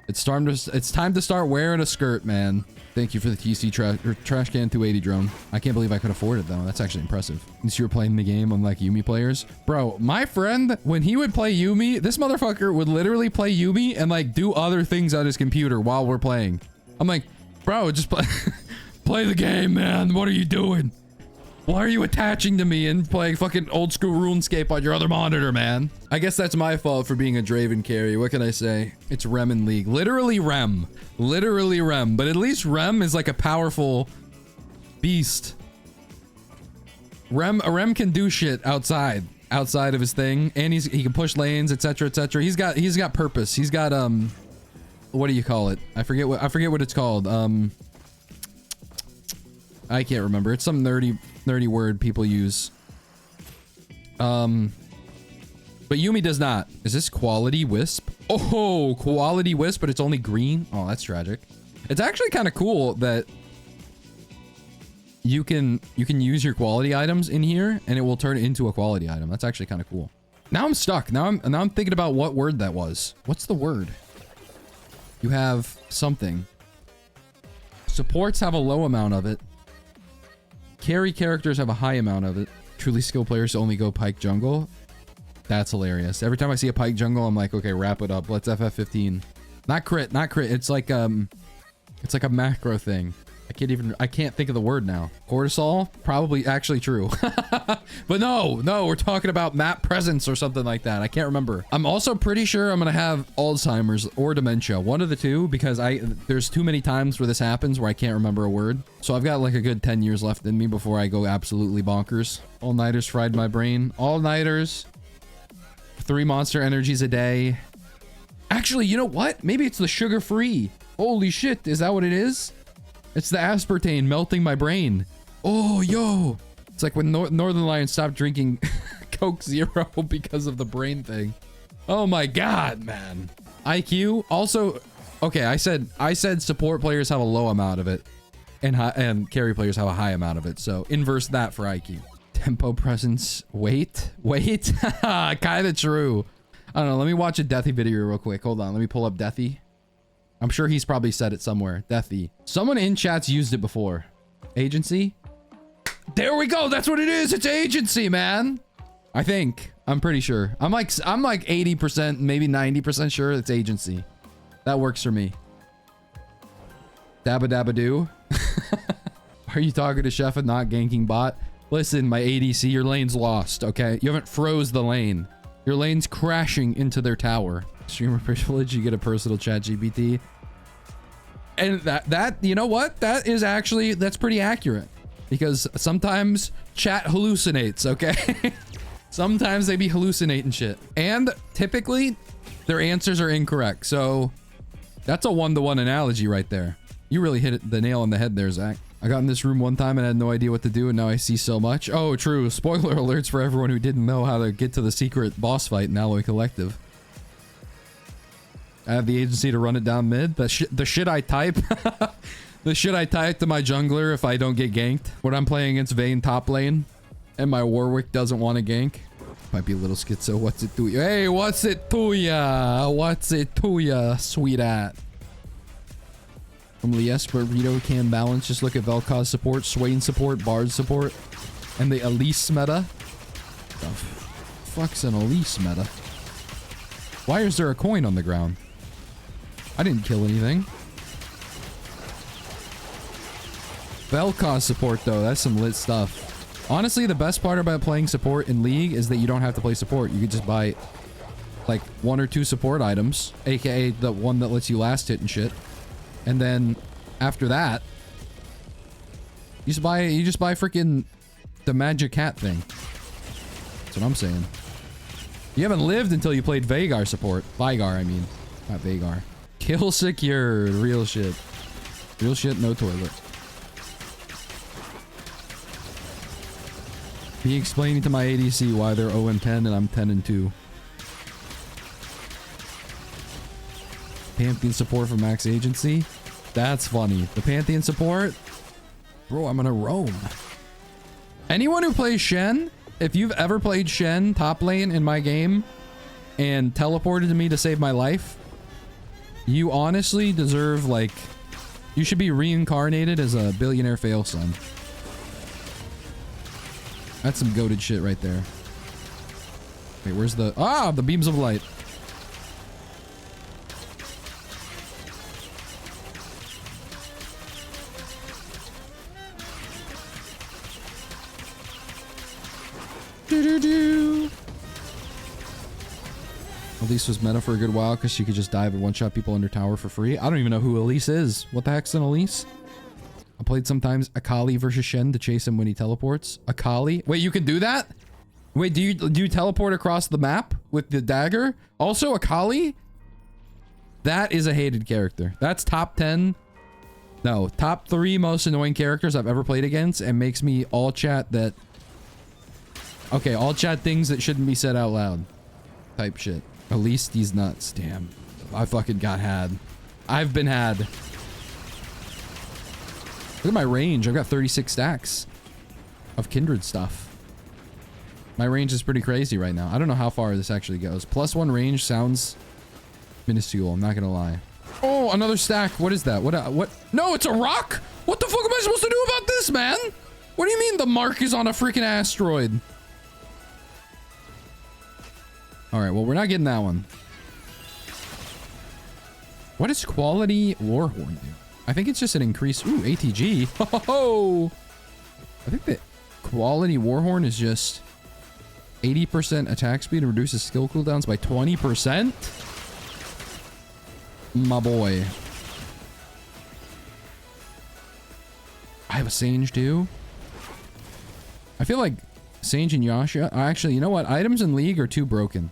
It's time to start wearing a skirt, man. Thank you for the TC trash can 280 drone. I can't believe I could afford it though. That's actually impressive. Since you were playing the game unlike Yuumi players. Bro, my friend, when he would play Yuumi, this motherfucker would literally play Yuumi and like do other things on his computer while we're playing. I'm like, bro, just play, play the game, man. What are you doing? Why are you attaching to me and playing fucking old school RuneScape on your other monitor, man? I guess that's my fault for being a Draven carry. What can I say? It's Rem in League. Literally Rem. Literally Rem. But at least Rem is like a powerful beast. Rem can do shit outside of his thing. And he can push lanes, etc, etc. He's got purpose. He's got what do you call it? I forget what it's called. I can't remember. It's some nerdy word people use. But Yuumi does not. Is this quality wisp? Oh, quality wisp, but it's only green. Oh, that's tragic. It's actually kind of cool that you can use your quality items in here and it will turn it into a quality item. That's actually kind of cool. Now I'm stuck. Now I'm thinking about what word that was. What's the word? You have something. Supports have a low amount of it. Carry characters have a high amount of it. Truly skilled players only go Pyke jungle. That's hilarious. Every time I see a Pyke jungle, I'm like, okay, wrap it up. Let's FF15. Not crit, not crit. It's like a macro thing. I can't think of the word now. Cortisol? Probably actually true. But no, we're talking about map presence or something like that. I can't remember. I'm also pretty sure I'm gonna have Alzheimer's or dementia. One of the two, because there's too many times where this happens where I can't remember a word. So I've got like a good 10 years left in me before I go absolutely bonkers. All-nighters fried my brain. All-nighters. 3 monster energies a day. Actually, you know what? Maybe it's the sugar-free. Holy shit, is that what it is? It's the aspartame melting my brain. Oh, yo. It's like when Northern Lion stopped drinking Coke Zero because of the brain thing. Oh my God, man. IQ also, okay, I said support players have a low amount of it and carry players have a high amount of it. So inverse that for IQ. Tempo, presence, wait. Kind of true. I don't know. Let me watch a Deathy video real quick. Hold on. Let me pull up Deathy. I'm sure he's probably said it somewhere. Deathy. Someone in chat's used it before. Agency? There we go. That's what it is. It's agency, man. I think. I'm pretty sure. I'm like 80%, maybe 90% sure it's agency. That works for me. Dabba dabba doo. Are you talking to Chef and not ganking bot? Listen, my ADC, your lane's lost, okay? You haven't froze the lane. Your lane's crashing into their tower. Streamer privilege, you get a personal chat GPT. And that, you know what? That is actually, that's pretty accurate. Because sometimes chat hallucinates, okay? Sometimes they be hallucinating shit. And typically, their answers are incorrect. So, that's a one-to-one analogy right there. You really hit the nail on the head there, Zach. I got in this room one time and had no idea what to do, and now I see so much. Oh, true. Spoiler alerts for everyone who didn't know how to get to the secret boss fight in Alloy Collective. I have the agency to run it down mid. The shit I type. The shit I type to my jungler if I don't get ganked. When I'm playing against Vayne top lane, and my Warwick doesn't want to gank. Might be a little schizo. What's it to you? Hey, what's it to ya? What's it to ya, sweetheart? From Lies Burrito can balance. Just look at Vel'Koz support, Swain support, Bard support, and the Elise meta. The fuck's an Elise meta? Why is there a coin on the ground? I didn't kill anything. Vel'Koz support though, that's some lit stuff. Honestly, the best part about playing support in League is that you don't have to play support. You could just buy like 1 or 2 support items, aka the one that lets you last hit and shit. And then after that, you just buy freaking the magic cat thing. That's what I'm saying. You haven't lived until you played Veigar support. Veigar, I mean. Not Veigar. Kill secured. Real shit. Real shit, no toilet. Me explaining to my ADC why they're 0-10 and I'm 10-2. Pantheon support for max agency. That's funny. The Pantheon support? Bro, I'm gonna roam. Anyone who plays Shen, if you've ever played Shen top lane in my game and teleported to me to save my life, you honestly deserve, like, you should be reincarnated as a billionaire fail son. That's some goated shit right there. Wait, where's the... Ah! The beams of light. Elise was meta for a good while because she could just dive and one-shot people under tower for free. I don't even know who Elise is. What the heck's an Elise? I played sometimes Akali versus Shen to chase him when he teleports. Akali? Wait, you can do that? Wait, do you teleport across the map with the dagger? Also, Akali? That is a hated character. That's top 10. No, top 3 most annoying characters I've ever played against, and makes me all chat that... Okay, all chat things that shouldn't be said out loud. Type shit. At least these nuts. Damn. I fucking got had. I've been had. Look at my range. I've got 36 stacks of kindred stuff. My range is pretty crazy right now. I don't know how far this actually goes. +1 range sounds minuscule. I'm not gonna lie. Oh, another stack. What is that? What? No, it's a rock? What the fuck am I supposed to do about this, man? What do you mean the mark is on a freaking asteroid? Alright, well, we're not getting that one. What does quality Warhorn do? I think it's just an increase. Ooh, ATG. Ho, ho, ho. I think that quality Warhorn is just 80% attack speed and reduces skill cooldowns by 20%. My boy. I have a Sage too. I feel like Sage and Yasha. Actually, you know what? Items in League are too broken.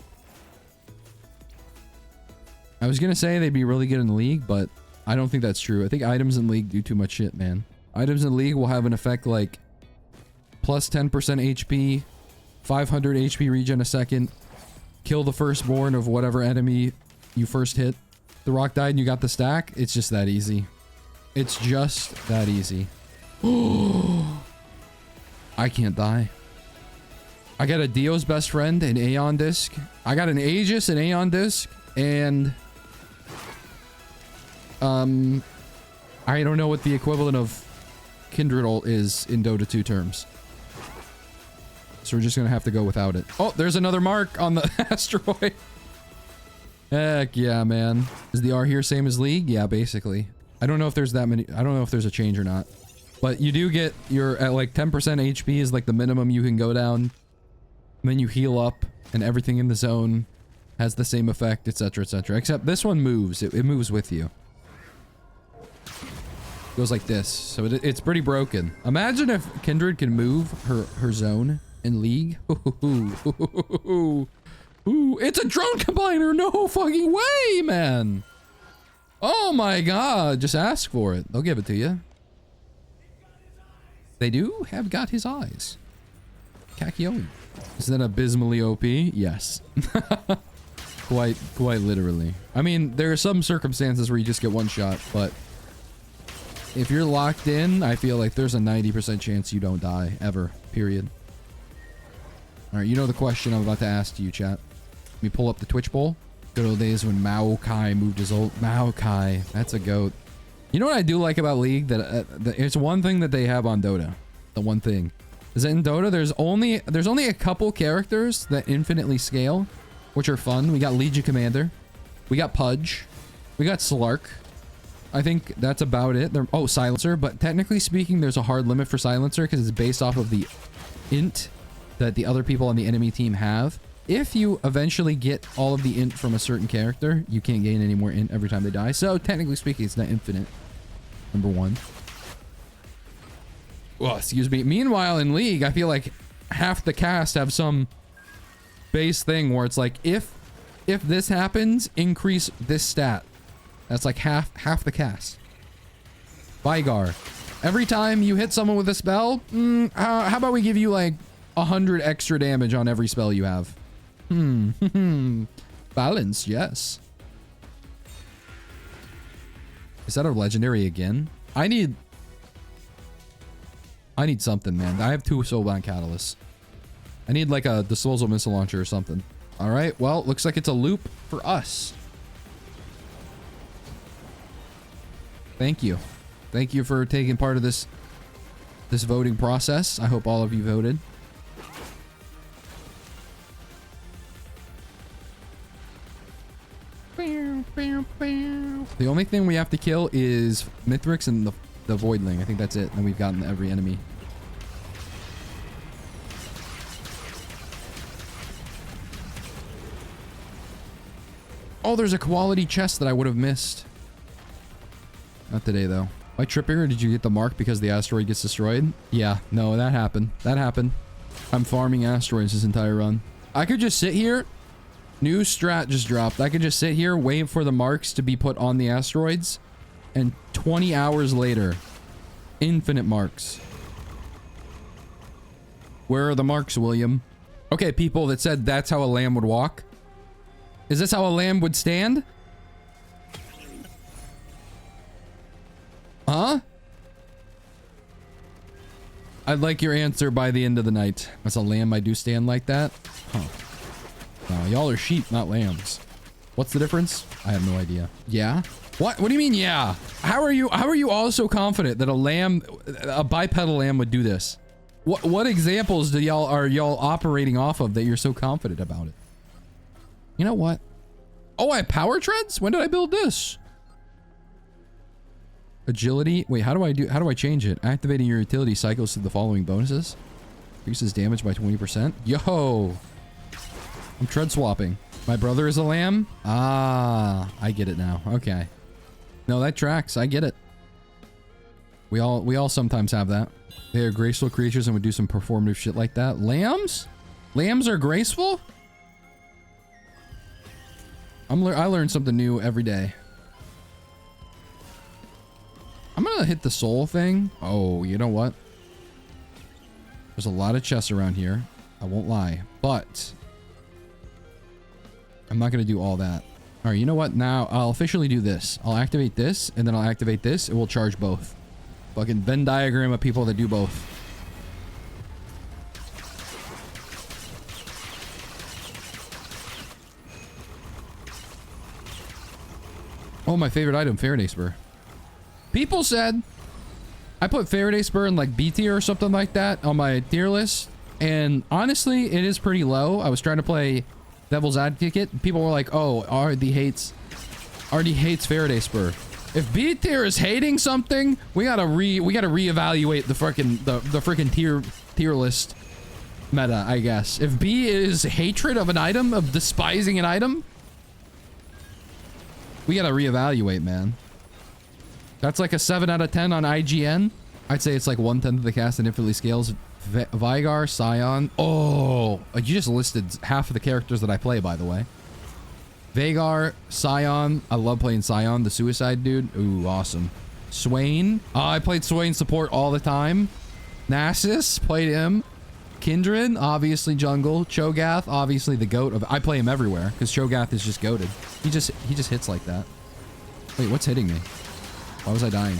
I was gonna say they'd be really good in the League, but I don't think that's true. I think items in League do too much shit, man. Items in League will have an effect like plus 10% HP, 500 HP regen a second, kill the firstborn of whatever enemy you first hit. The rock died and you got the stack. It's just that easy. It's just that easy. I can't die. I got a Dio's best friend, an Aeon disc. I got an Aegis, an Aeon disc, and I don't know what the equivalent of Kindred ult is in Dota 2 terms. So we're just gonna have to go without it. Oh, there's another mark on the asteroid. Heck yeah, man. Is the R here same as League? Yeah, basically. I don't know if there's that many. I don't know if there's a change or not. But you do get your at like 10% HP is like the minimum you can go down. And then you heal up and everything in the zone has the same effect, etc, etc. Except this one moves. It moves with you. Goes like this. So it's pretty broken. Imagine if Kindred can move her zone in League. Ooh, it's a drone combiner. No fucking way, man. Oh my god. Just ask for it. They'll give it to you. They do have got his eyes. Kakyoin. Is that abysmally OP? Yes. quite literally. I mean, there are some circumstances where you just get one shot, but if you're locked in, I feel like there's a 90% chance you don't die, ever. Period. Alright, you know the question I'm about to ask to you, chat. Let me pull up the Twitch poll. Good old days when Maokai moved his ult. Maokai, that's a goat. You know what I do like about League? That it's one thing that they have on Dota. The one thing. Is that in Dota, there's only a couple characters that infinitely scale, which are fun. We got Legion Commander. We got Pudge. We got Slark. I think that's about it. Oh, Silencer. But technically speaking, there's a hard limit for Silencer because it's based off of the int that the other people on the enemy team have. If you eventually get all of the int from a certain character, you can't gain any more int every time they die. So technically speaking, it's not infinite. Number one. Well, excuse me. Meanwhile, in League, I feel like half the cast have some base thing where it's like, if this happens, increase this stat. That's like half the cast. Vigar. Every time you hit someone with a spell, how about we give you like 100 extra damage on every spell you have? Balance, yes. Is that a legendary again? I need something, man. I have 2 Soulbound Catalysts. I need like a disposal missile launcher or something. All right, well, looks like it's a loop for us. Thank you. Thank you for taking part of this voting process. I hope all of you voted. The only thing we have to kill is Mithrix and the Voidling. I think that's it. And we've gotten every enemy. Oh, there's a quality chest that I would have missed. Not today, though. By tripping, or did you get the mark because the asteroid gets destroyed? Yeah, no, that happened. That happened. I'm farming asteroids this entire run. I could just sit here. New strat just dropped. I could just sit here, wait for the marks to be put on the asteroids, and 20 hours later, infinite marks. Where are the marks, William? Okay, people that said that's how a lamb would walk. Is this how a lamb would stand? Huh? I'd like your answer by the end of the night. As a lamb, I do stand like that. Huh. No, y'all are sheep, not lambs. What's the difference? I have no idea. Yeah? What? What do you mean, yeah? How are you all so confident that a bipedal lamb would do this? What examples are y'all operating off of that you're so confident about it? You know what? Oh, I have power treads? When did I build this? Agility. Wait, how do I change it? Activating your utility cycles to the following bonuses. Increases damage by 20%. Yo! I'm tread swapping. My brother is a lamb? Ah, I get it now. Okay. No, that tracks. I get it. We all sometimes have that. They are graceful creatures and would do some performative shit like that. Lambs? Lambs are graceful? I learn something new every day. gonna hit the soul thing. Oh, you know what? There's a lot of chests around here. I won't lie, but I'm not gonna do all that. All right, you know what? Now I'll officially do this. I'll activate this, and then I'll activate this. It will charge both. Fucking Venn diagram of people that do both. Oh, my favorite item, Faraday Spur. People said I put Faraday Spur in like B tier or something like that on my tier list. And honestly, it is pretty low. I was trying to play Devil's Advocate. People were like, oh, RD hates Faraday Spur. If B tier is hating something, we gotta reevaluate the freaking tier list meta, I guess. If B is hatred of an item, of despising an item, we gotta reevaluate, man. That's like a 7 out of 10 on IGN. I'd say it's like 1/10 of the cast and infinitely scales. Vigar, Scion. Oh, you just listed half of the characters that I play, by the way. Vagar, Scion. I love playing Scion, the suicide dude. Ooh, awesome. Swain. I played Swain support all the time. Nasus, played him. Kindred, obviously jungle. Cho'Gath, obviously the goat of. I play him everywhere because Cho'Gath is just goated. He just hits like that. Wait, what's hitting me? Why was I dying?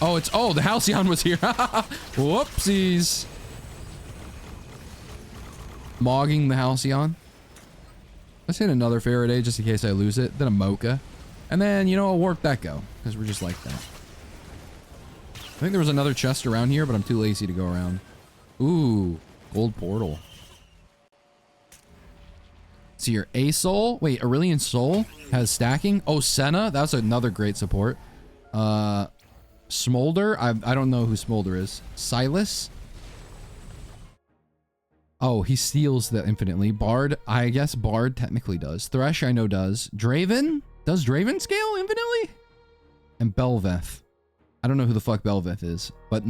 Oh, the Halcyon was here. Whoopsies. Mogging the Halcyon. Let's hit another Faraday just in case I lose it. Then a Mocha. And then, you know, I'll warp that go because we're just like that. I think there was another chest around here, but I'm too lazy to go around. Ooh, gold portal. See your A soul. Wait, Aurelian soul has stacking. Oh, Senna. That's another great support. Smolder. I don't know who Smolder is. Silas. Oh, he steals the infinitely. Bard. I guess Bard technically does. Thresh I know does. Draven. Does Draven scale infinitely? And Belveth. I don't know who the fuck Belveth is, but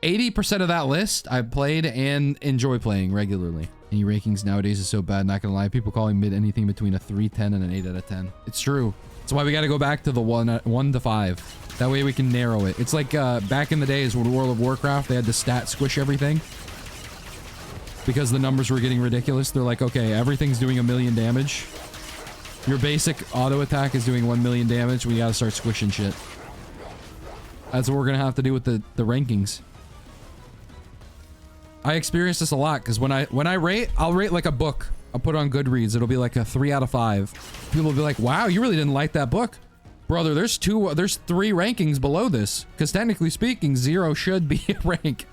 80% of that list I've played and enjoy playing regularly. Any rankings nowadays is so bad, not gonna lie. People calling mid anything between a 3/10 and an 8 out of 10. It's true. That's why we gotta go back to the 1 to 5. That way we can narrow it. It's like back in the days when World of Warcraft, they had to stat squish everything. Because the numbers were getting ridiculous. They're like, okay, everything's doing 1,000,000 damage. Your basic auto attack is doing 1,000,000 damage. We gotta start squishing shit. That's what we're gonna have to do with the rankings. I experience this a lot because when I rate, I'll rate like a book. I'll put it on Goodreads. It'll be like a 3 out of 5. People will be like, wow, you really didn't like that book. Brother, there's 3 rankings below this. Because technically speaking, 0 should be a rank.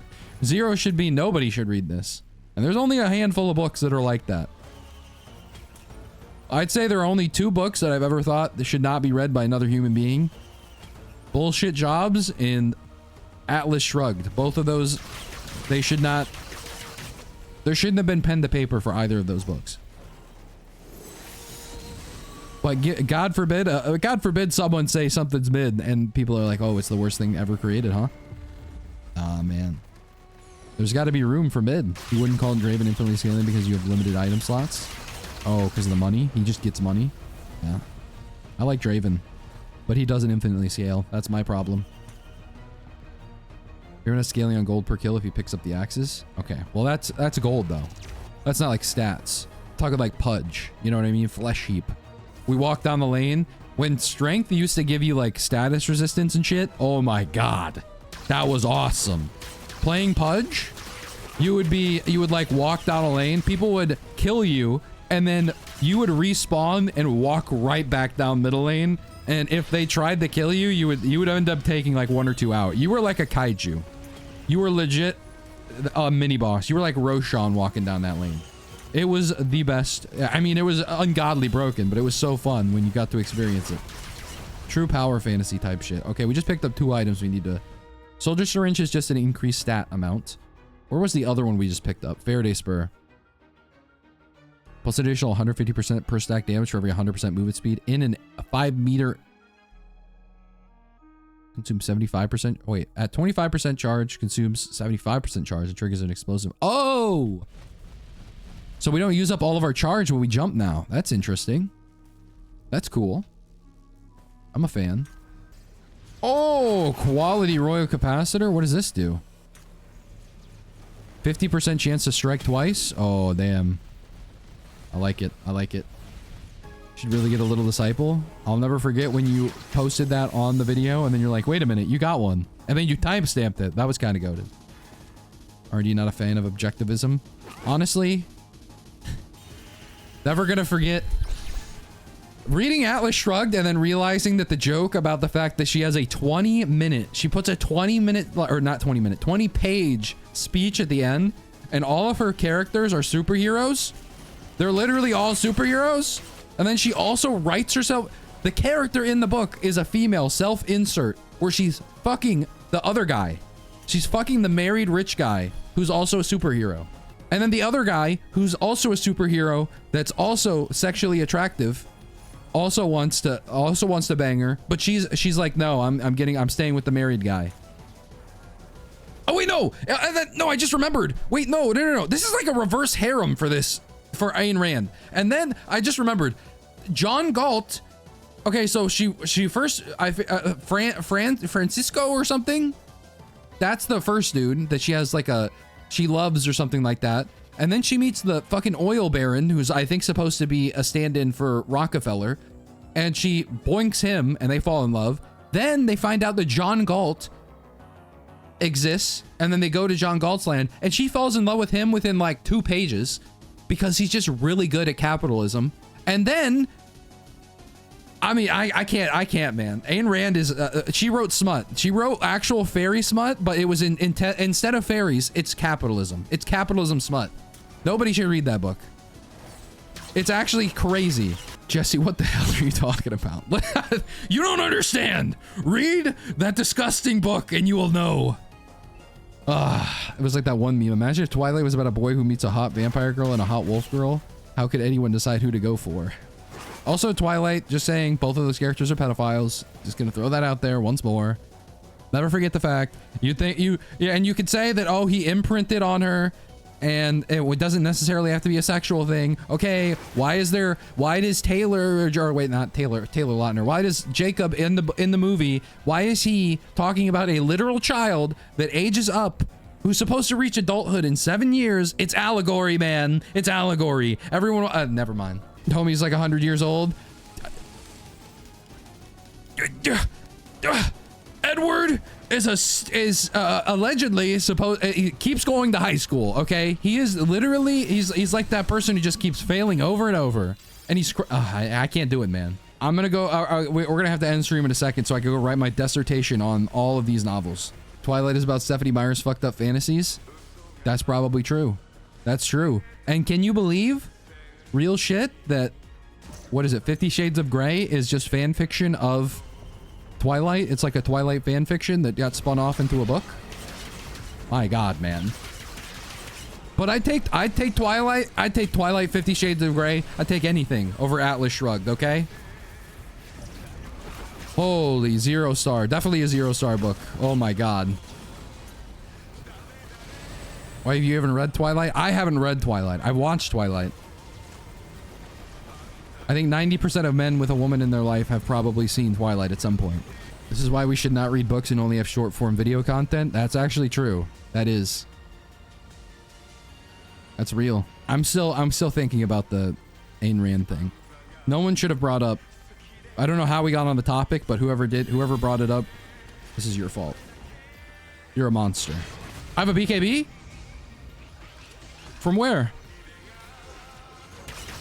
0 should be nobody should read this. And there's only a handful of books that are like that. I'd say there are only 2 books that I've ever thought that should not be read by another human being. Bullshit Jobs and Atlas Shrugged. Both of those, they should not... There shouldn't have been pen to paper for either of those books. But God forbid someone say something's mid and people are like, oh, it's the worst thing ever created, huh? Ah, man. There's got to be room for mid. You wouldn't call Draven infinitely scaling because you have limited item slots? Oh, because of the money? He just gets money? Yeah. I like Draven. But he doesn't infinitely scale. That's my problem. You're gonna scaling on gold per kill if he picks up the axes? Okay. Well, that's gold, though. That's not like stats. Talking like Pudge. You know what I mean? Flesh heap. We walk down the lane. When strength used to give you like status resistance and shit. Oh my god. That was awesome. Playing Pudge, you would like walk down a lane. People would kill you. And then you would respawn and walk right back down middle lane. And if they tried to kill you, you would end up taking like 1 or 2 out. You were like a kaiju. You were legit a mini boss. You were like Roshan walking down that lane. It was the best. I mean, it was ungodly broken, but it was so fun when you got to experience it. True power fantasy type shit. Okay, we just picked up 2 items we need to... Soldier Syringe is just an increased stat amount. Where was the other one we just picked up? Faraday Spur. Plus additional 150% per stack damage for every 100% movement speed in a 5 meter. Consumes 75%. Wait, at 25% charge, consumes 75% charge and triggers an explosive. Oh! So we don't use up all of our charge when we jump now. That's interesting. That's cool. I'm a fan. Oh, quality royal capacitor. What does this do? 50% chance to strike twice. Oh, damn. I like it. I like it. Should really get a little disciple. I'll never forget when you posted that on the video and then you're like, wait a minute, you got one. And then you timestamped it. That was kind of goated. Are you not a fan of objectivism? Honestly, never gonna forget reading Atlas Shrugged and then realizing that the joke about the fact that she has a 20-minute, she puts a 20-minute, or not 20-minute, 20-page speech at the end, and all of her characters are superheroes. They're literally all superheroes. And then she also writes herself, the character in the book is a female self-insert where she's fucking the other guy. She's fucking the married rich guy who's also a superhero. And then the other guy who's also a superhero that's also sexually attractive also wants to bang her, but she's like, no, I'm staying with the married guy. Oh wait, no, no, I just remembered. Wait, no. This is like a reverse harem for Ayn Rand. And then I just remembered, John Galt. Okay, so she first, Francisco or something. That's the first dude that she has like she loves or something like that. And then she meets the fucking oil baron, who's I think supposed to be a stand-in for Rockefeller. And she boinks him and they fall in love. Then they find out that John Galt exists. And then they go to John Galt's land and she falls in love with him within like 2 pages because he's just really good at capitalism. And then, I mean, I can't, man. Ayn Rand is, she wrote smut. She wrote actual fairy smut, but it was instead of fairies, it's capitalism. It's capitalism smut. Nobody should read that book. It's actually crazy. Jesse, what the hell are you talking about? You don't understand. Read that disgusting book and you will know. It was like that one meme. Imagine if Twilight was about a boy who meets a hot vampire girl and a hot wolf girl. How could anyone decide who to go for? Also, Twilight, just saying, both of those characters are pedophiles. Just gonna throw that out there once more. Never forget the fact. And you could say that, oh, he imprinted on her and it doesn't necessarily have to be a sexual thing. Okay, why does Taylor, or wait, not Taylor Lautner, why does Jacob in the movie, why is he talking about a literal child that ages up who's supposed to reach adulthood in 7 years? It's allegory, man. It's allegory. Everyone, never mind. Homie's like 100 years old. Edward is allegedly supposed, he keeps going to high school. Okay, he is literally, he's like that person who just keeps failing over and over, and I can't do it, man. I'm gonna go, we're gonna have to end stream in a second so I can go write my dissertation on all of these novels. Twilight is about Stephanie Meyer's fucked up fantasies. That's probably true. That's true. And can you believe, real shit, that, what is it, 50 Shades of Grey is just fan fiction of Twilight? It's like a Twilight fan fiction that got spun off into a book. My God, man. But I'd take Twilight. I'd take Twilight, 50 Shades of Grey. I'd take anything over Atlas Shrugged, okay? Holy, 0 star. Definitely a 0 star book. Oh my God. Why have you even read Twilight? I haven't read Twilight. I've watched Twilight. I think 90% of men with a woman in their life have probably seen Twilight at some point. This is why we should not read books and only have short form video content. That's actually true. That is. That's real. I'm still thinking about the Ayn Rand thing. No one should have brought up. I don't know how we got on the topic, but whoever brought it up, this is your fault. You're a monster. I have a BKB? From where?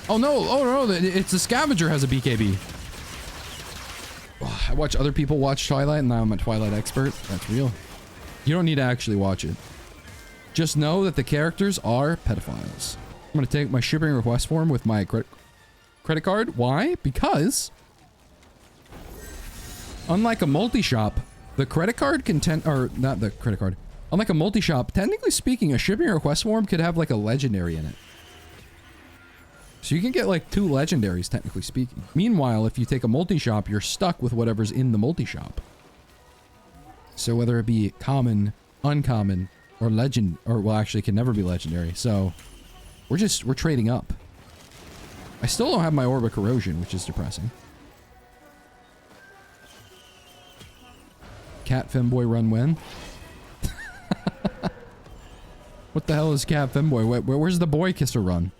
Oh no, it's the scavenger has a BKB. I watch other people watch Twilight and now I'm a Twilight expert. That's real. You don't need to actually watch it. Just know that the characters are pedophiles. I'm gonna take my shipping request form with my credit card. Why? Because unlike a multi-shop, the credit card unlike a multi-shop, technically speaking, a shipping request form could have like a legendary in it. So you can get like 2 legendaries, technically speaking. Meanwhile, if you take a multi-shop, you're stuck with whatever's in the multi-shop. So whether it be common, uncommon, or legend, or well, actually it can never be legendary. So we're trading up. I still don't have my Orb of Corrosion, which is depressing. Cat Femboy run when? What the hell is Cat Femboy? Where's the boy kisser run?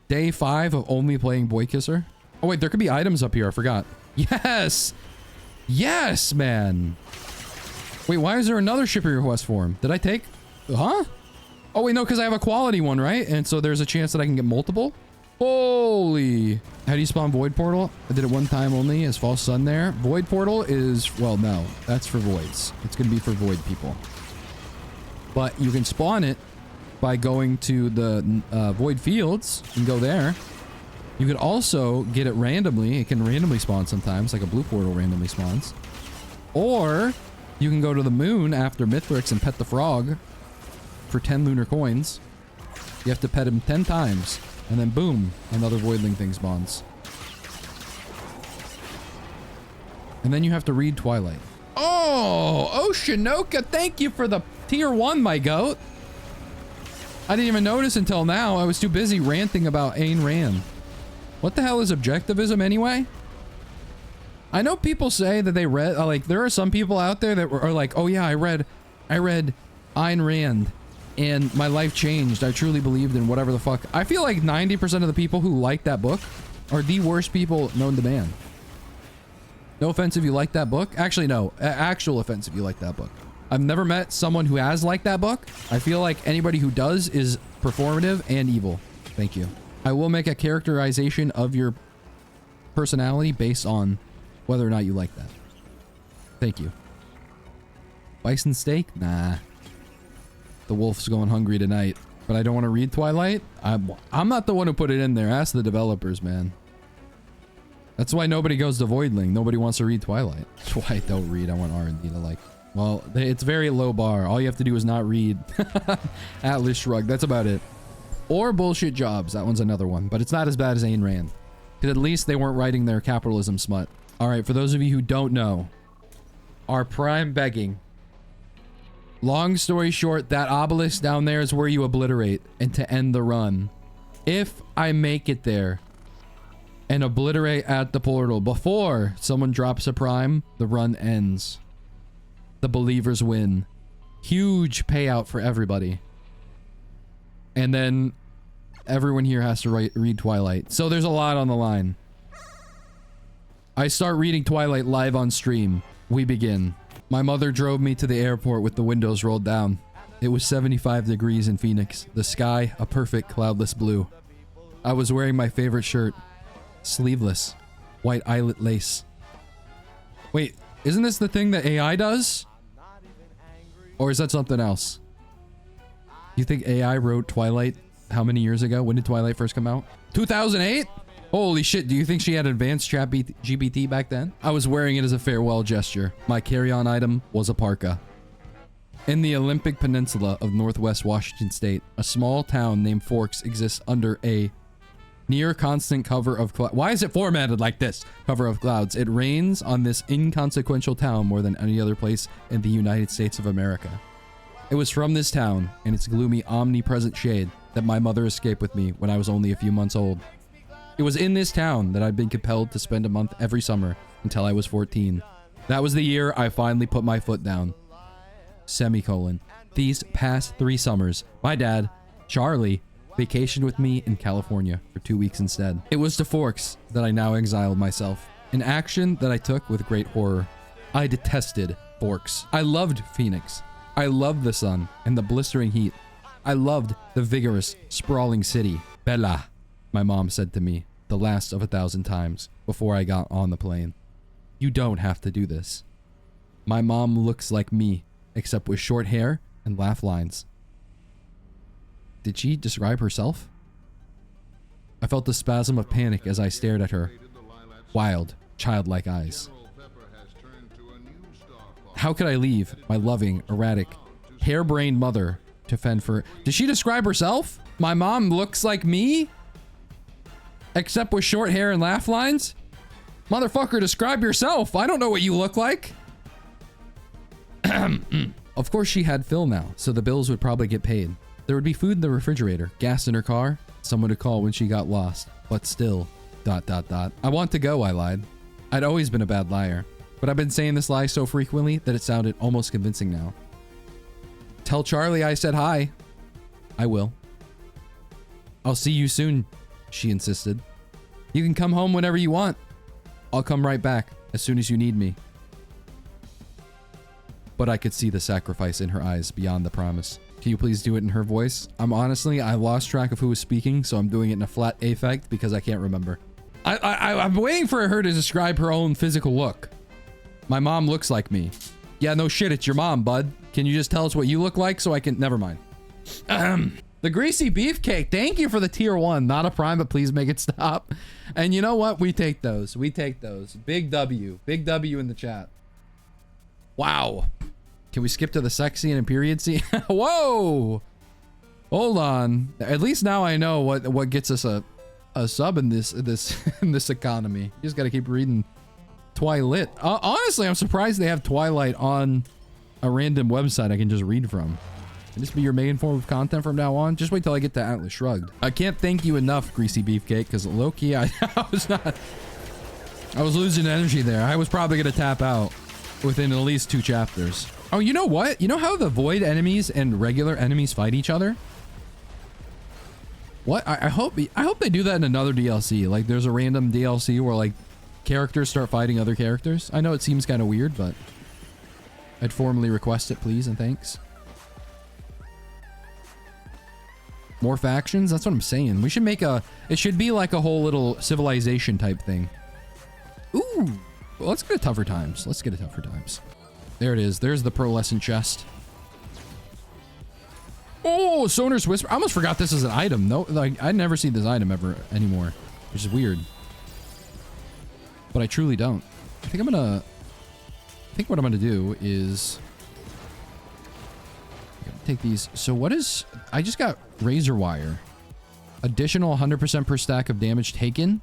Day 5 of only playing boy kisser? Oh wait, there could be items up here. I forgot. Yes! Yes, man! Wait, why is there another shipping request form? Did I take... Huh? Oh wait, no, because I have a quality one, right? And so there's a chance that I can get multiple? Holy... How do you spawn Void Portal? I did it one time only as False Sun there. Void Portal is... Well, no. That's for voids. It's going to be for void people. But you can spawn it by going to the void fields and go there. You could also get it randomly. It can randomly spawn sometimes, like a blue portal randomly spawns. Or you can go to the moon after Mithrix and pet the frog for 10 lunar coins. You have to pet him 10 times, and then boom, another voidling thing spawns. And then you have to read Twilight. Oh, Oceanoka, thank you for the tier 1, my goat. I didn't even notice until now. I was too busy ranting about Ayn Rand. What the hell is objectivism anyway? I know people say that they read, like, there are some people out there that are like, oh yeah, I read Ayn Rand and my life changed. I truly believed in whatever the fuck. I feel like 90% of the people who like that book are the worst people known to man. No offense if you like that book. Actually, no. Actual offense if you like that book. I've never met someone who has liked that book. I feel like anybody who does is performative and evil. Thank you. I will make a characterization of your personality based on whether or not you like that. Thank you. Bison steak? Nah. The wolf's going hungry tonight. But I don't want to read Twilight? I'm not the one who put it in there. Ask the developers, man. That's why nobody goes to Voidling. Nobody wants to read Twilight. That's why I don't read. I want R&D to like... Well, it's very low bar. All you have to do is not read Atlas Shrugged. That's about it. Or Bullshit Jobs. That one's another one. But it's not as bad as Ayn Rand. Because at least they weren't writing their capitalism smut. Alright, for those of you who don't know, our prime begging. Long story short, that obelisk down there is where you obliterate and to end the run. If I make it there and obliterate at the portal before someone drops a prime, the run ends. The believers win. Huge payout for everybody. And then everyone here has to read Twilight. So there's a lot on the line. I start reading Twilight live on stream. We begin. My mother drove me to the airport with the windows rolled down. It was 75 degrees in Phoenix. The sky, a perfect cloudless blue. I was wearing my favorite shirt. Sleeveless. White eyelet lace. Wait, isn't this the thing that AI does? Or is that something else? You think AI wrote Twilight how many years ago? When did Twilight first come out? 2008? Holy shit, do you think she had advanced chat GPT back then? I was wearing it as a farewell gesture. My carry-on item was a parka. In the Olympic Peninsula of Northwest Washington State, a small town named Forks exists under a near constant cover of clouds. Why is it formatted like this? Cover of clouds. It rains on this inconsequential town more than any other place in the United States of America. It was from this town and its gloomy omnipresent shade that my mother escaped with me when I was only a few months old. It was in this town that I'd been compelled to spend a month every summer until I was 14. That was the year I finally put my foot down. Semicolon. These past 3 summers, my dad, Charlie, vacationed with me in California for 2 weeks instead. It was to Forks that I now exiled myself, an action that I took with great horror. I detested Forks. I loved Phoenix. I loved the sun and the blistering heat. I loved the vigorous, sprawling city. Bella, my mom said to me, the last of 1,000 times before I got on the plane. You don't have to do this. My mom looks like me, except with short hair and laugh lines. Did she describe herself? I felt a spasm of panic as I stared at her. Wild, childlike eyes. How could I leave my loving, erratic, harebrained mother to fend for... Did she describe herself? My mom looks like me? Except with short hair and laugh lines? Motherfucker, describe yourself. I don't know what you look like. Of course she had Phil now, so the bills would probably get paid. There would be food in the refrigerator, gas in her car, someone to call when she got lost. But still, ... I want to go, I lied. I'd always been a bad liar, but I've been saying this lie so frequently that it sounded almost convincing now. Tell Charlie I said hi. I will. I'll see you soon, she insisted. You can come home whenever you want. I'll come right back as soon as you need me. But I could see the sacrifice in her eyes beyond the promise. Can you please do it in her voice? I lost track of who was speaking, so I'm doing it in a flat affect because I can't remember. I'm waiting for her to describe her own physical look. My mom looks like me. Yeah, no shit, it's your mom, bud. Can you just tell us what you look like so I can... Never mind. The greasy beefcake. Thank you for the tier 1. Not a prime, but please make it stop. And you know what? We take those. We take those. Big W. Big W in the chat. Wow. Can we skip to the sex scene and period scene? Whoa! Hold on. At least now I know what gets us a sub in this in this economy. You just gotta keep reading Twilight. Honestly, I'm surprised they have Twilight on a random website I can just read from. Can this be your main form of content from now on? Just wait till I get to Atlas Shrugged. I can't thank you enough, Greasy Beefcake, because low-key, I was losing energy there. I was probably gonna tap out within at least 2 chapters. Oh, you know what? You know how the void enemies and regular enemies fight each other? What? I hope they do that in another DLC. Like, there's a random DLC where, like, characters start fighting other characters. I know it seems kind of weird, but I'd formally request it, please, and thanks. More factions? That's what I'm saying. We should make it should be like a whole little civilization type thing. Ooh. Well, let's get a tougher times. Let's get a tougher times. There it is. There's the pearlescent chest. Oh, Sonor's Whisper. I almost forgot this is an item. No, like, I never see this item ever anymore, which is weird. But I truly don't. I think what I'm gonna do is take these. So what is... I just got razor wire. Additional 100% per stack of damage taken.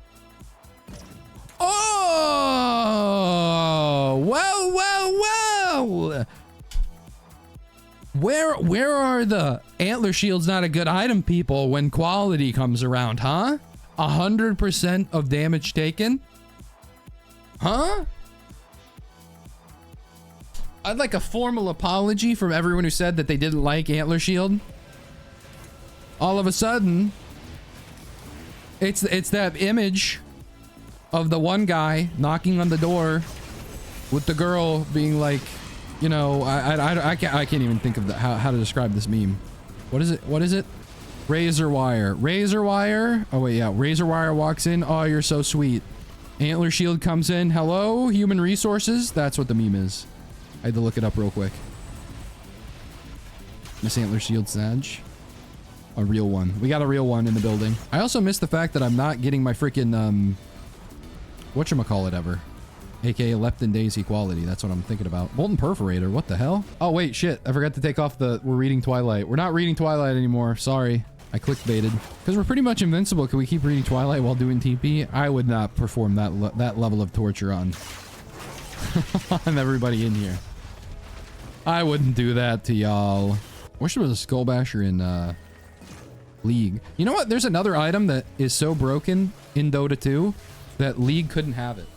Oh! Well, well, well! Where are the antler shields not a good item, people, when quality comes around, huh? 100% of damage taken? Huh? I'd like a formal apology from everyone who said that they didn't like antler shield. All of a sudden, it's that image of the one guy knocking on the door with the girl being like, you know, I can't even think of how to describe this meme. What is it? What is it? Razor wire. Razor wire. Oh wait, yeah. Razor wire walks in. Oh, you're so sweet. Antler shield comes in. Hello, human resources. That's what the meme is. I had to look it up real quick. Miss Antler Shield Sag. A real one. We got a real one in the building. I also missed the fact that I'm not getting my freaking, whatchamacallit ever. AKA Lepton Daisy quality. That's what I'm thinking about. Molten Perforator. What the hell? Oh, wait, shit. I forgot to take off the... We're reading Twilight. We're not reading Twilight anymore. Sorry. I clickbaited. Because we're pretty much invincible. Can we keep reading Twilight while doing TP? I would not perform that level of torture on... on everybody in here. I wouldn't do that to y'all. Wish there was a Skull Basher in League. You know what? There's another item that is so broken in Dota 2 that League couldn't have it.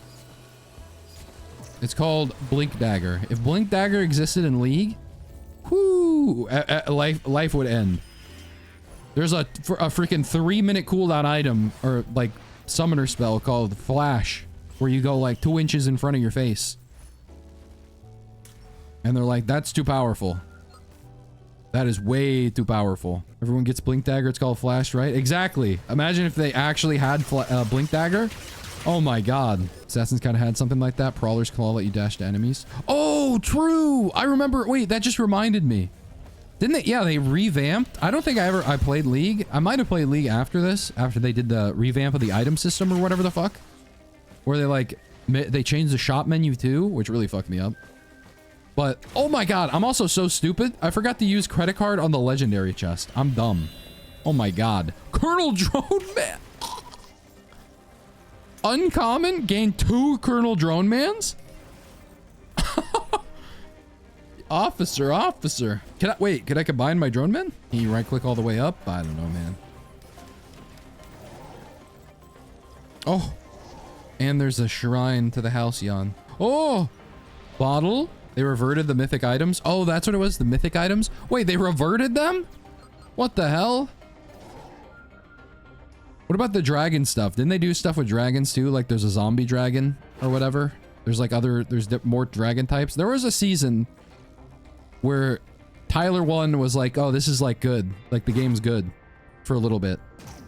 It's called Blink Dagger. If Blink Dagger existed in League, whoo, life would end. There's a freaking 3-minute cooldown item or like summoner spell called Flash, where you go like 2 inches in front of your face. And they're like, that's too powerful. That is way too powerful. Everyone gets Blink Dagger. It's called Flash, right? Exactly. Imagine if they actually had Blink Dagger. Oh my god. Assassins kind of had something like that. Prowler's Claw let you dash to enemies. Oh, true. I remember. Wait, that just reminded me. Didn't they? Yeah, they revamped. I don't think I played League. I might have played League after this. After they did the revamp of the item system or whatever the fuck. Where they like, they changed the shop menu too, which really fucked me up. But, oh my god, I'm also so stupid. I forgot to use credit card on the legendary chest. I'm dumb. Oh my god. Colonel Drone Man. Uncommon? Gain 2 Colonel Drone Mans? Officer. Wait, can I combine my Drone Man? Can you right click all the way up? I don't know, man. Oh. And there's a shrine to the Halcyon. Oh! Bottle? They reverted the mythic items? Oh, that's what it was? The mythic items? Wait, they reverted them? What the hell? What about the dragon stuff? Didn't they do stuff with dragons too? Like there's a zombie dragon or whatever? There's like more dragon types. There was a season where Tyler 1 was like, oh, this is like good. Like the game's good for a little bit.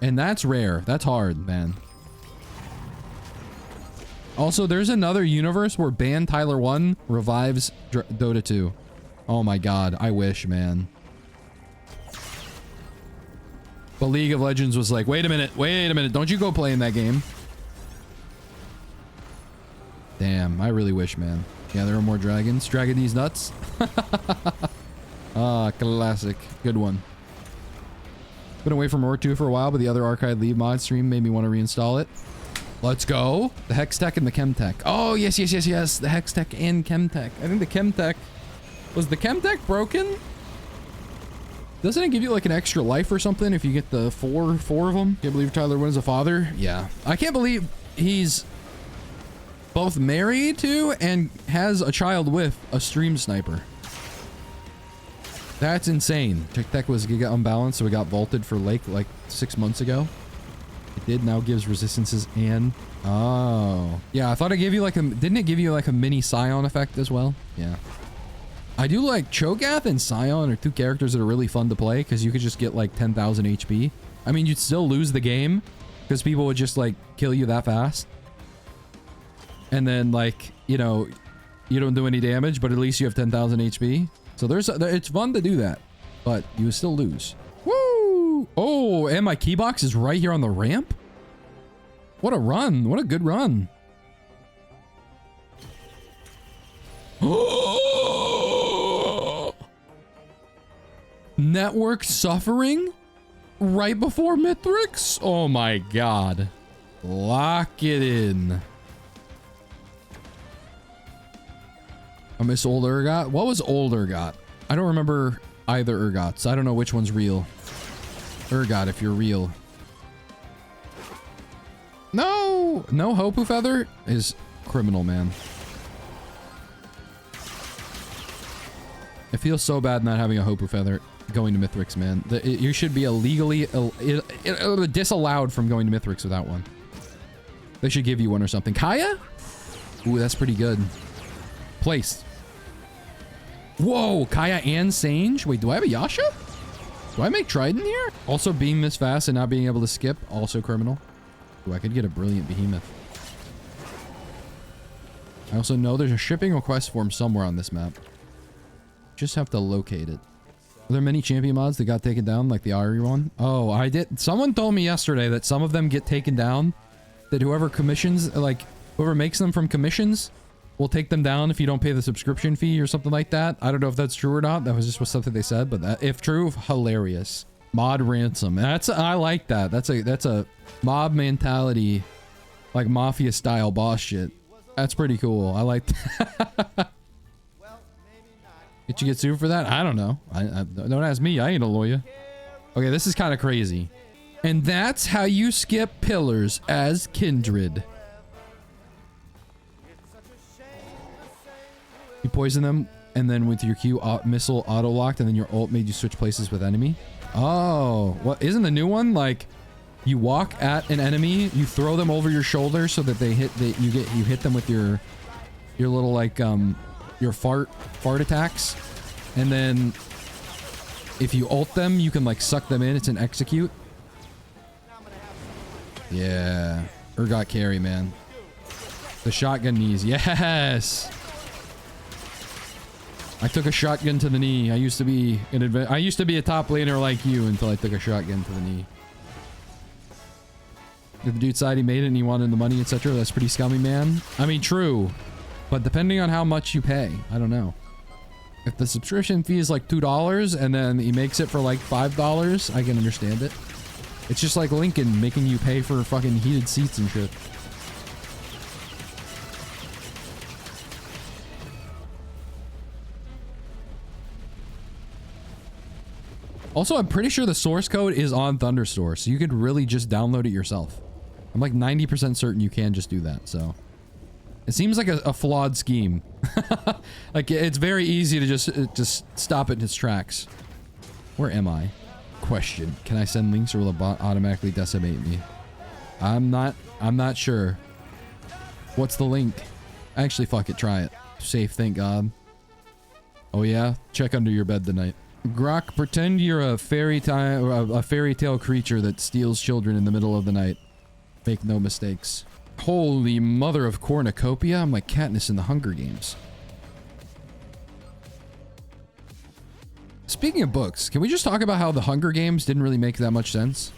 And that's rare. That's hard, man. Also, there's another universe where Ban Tyler 1 revives Dota 2. Oh my god, I wish, man. But League of Legends was like, wait a minute, don't you go play in that game. Damn, I really wish, man. Yeah, there are more dragons. Dragon these nuts. Ah, classic. Good one. Been away from RoR2 for a while, but the other Archive Leave mod stream made me want to reinstall it. Let's go. The Hex Tech and the Chem Tech. Oh, yes. The Hex Tech and Chem Tech. I think the Chem Tech... Was the Chem Tech broken? Doesn't it give you like an extra life or something if you get the four of them? Can't believe Tyler wins a father. Yeah. I can't believe he's both married to and has a child with a stream sniper. That's insane. Tech Tech was Giga unbalanced, so we got vaulted for Lake like 6 months ago. It did now gives resistances and... Oh. Yeah, I thought it gave you like a... Didn't it give you like a mini Scion effect as well? Yeah. I do like Cho'Gath and Scion are two characters that are really fun to play because you could just get like 10,000 HP. I mean, you'd still lose the game because people would just like kill you that fast. And then like, you know, you don't do any damage, but at least you have 10,000 HP. So it's fun to do that, but you would still lose. Woo! Oh, and my key box is right here on the ramp? What a run. What a good run. Network suffering right before Mithrix? Oh my god. Lock it in. I miss old Urgot. What was old Urgot? I don't remember either Urgots. I don't know which one's real. Urgot, if you're real. No! No Hopu Feather is criminal, man. It feels so bad not having a Hopu Feather going to Mithrix, man. You should be illegally disallowed from going to Mithrix without one. They should give you one or something. Kaya? Ooh, that's pretty good. Placed. Whoa, Kaya and Sange? Wait, do I have a Yasha? Do I make Trident here? Also being this fast and not being able to skip, also criminal. Ooh, I could get a brilliant Behemoth. I also know there's a shipping request form somewhere on this map. Just have to locate it. Are there many champion mods that got taken down, like the Ari one? Oh, I did. Someone told me yesterday that some of them get taken down. That whoever commissions, like, whoever makes them from commissions will take them down if you don't pay the subscription fee or something like that. I don't know if that's true or not. That was just something they said, but that, if true, hilarious. Mod ransom. I like that. That's a mob mentality, like mafia style boss shit. That's pretty cool. I like that. Did you get sued for that? I don't know. I don't ask me. I ain't a lawyer. Okay, this is kind of crazy. And that's how you skip pillars as Kindred. You poison them, and then with your Q missile auto-locked, and then your ult made you switch places with enemy. Oh, what isn't the new one? Like, you walk at an enemy, you throw them over your shoulder so that they hit. You hit them with your little like your fart attacks, and then if you ult them, you can like suck them in. It's an execute. Yeah, Urgot carry, man. The shotgun knees, yes. I took a shotgun to the knee. I used to be a top laner like you until I took a shotgun to the knee. If the dude decided he made it and he wanted the money, etc., that's pretty scummy, man. I mean, true. But depending on how much you pay, I don't know. If the subscription fee is like $2 and then he makes it for like $5, I can understand it. It's just like Lincoln making you pay for fucking heated seats and shit. Also, I'm pretty sure the source code is on Thunderstore, so you could really just download it yourself. I'm like 90% certain you can just do that, so. It seems like a flawed scheme. Like, it's very easy to just stop it in its tracks. Where am I? Question. Can I send links or will the bot automatically decimate me? I'm not sure. What's the link? Actually, fuck it, try it. Safe, thank God. Oh yeah? Check under your bed tonight. Grok, pretend you're a fairy tale creature that steals children in the middle of the night. Make no mistakes. Holy mother of cornucopia, I'm like Katniss in the Hunger Games. Speaking of books, can we just talk about how the Hunger Games didn't really make that much sense?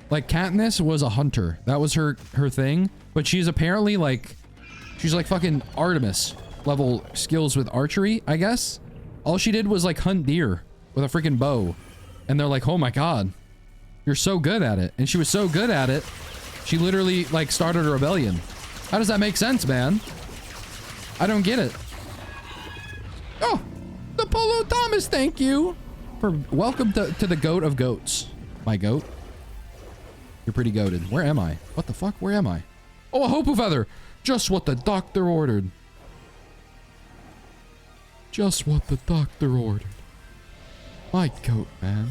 Like, Katniss was a hunter. That was her thing. But she's apparently like... She's like fucking Artemis level skills with archery, I guess? All she did was like hunt deer with a freaking bow. And they're like, oh my god. You're so good at it. And she was so good at it, she literally like started a rebellion. How does that make sense, man? I don't get it. Oh! The Polo Thomas, thank you! For welcome to the goat of goats. My goat? You're pretty goated. Where am I? What the fuck? Where am I? Oh, a hopu feather! Just what the doctor ordered. Just what the doctor ordered. My goat, man.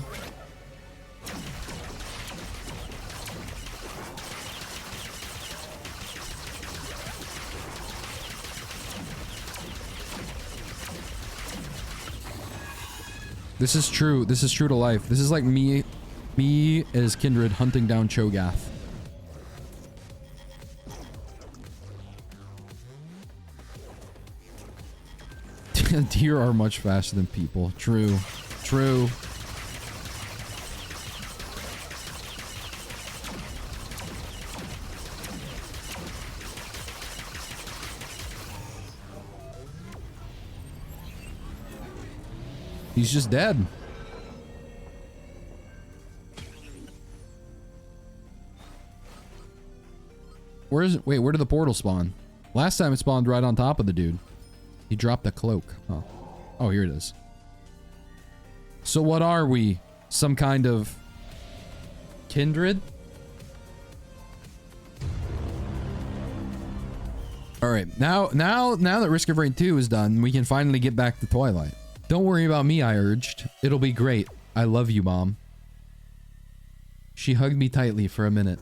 This is true. This is true to life. This is like me as Kindred hunting down Cho'Gath. Deer are much faster than people. True. True. He's just dead. Wait, where did the portal spawn? Last time it spawned right on top of the dude. He dropped a cloak. Oh. Oh, here it is. So what are we? Some kind of kindred? Alright, now that Risk of Rain 2 is done, we can finally get back to Twilight. Don't worry about me, I urged. It'll be great. I love you, Mom. She hugged me tightly for a minute.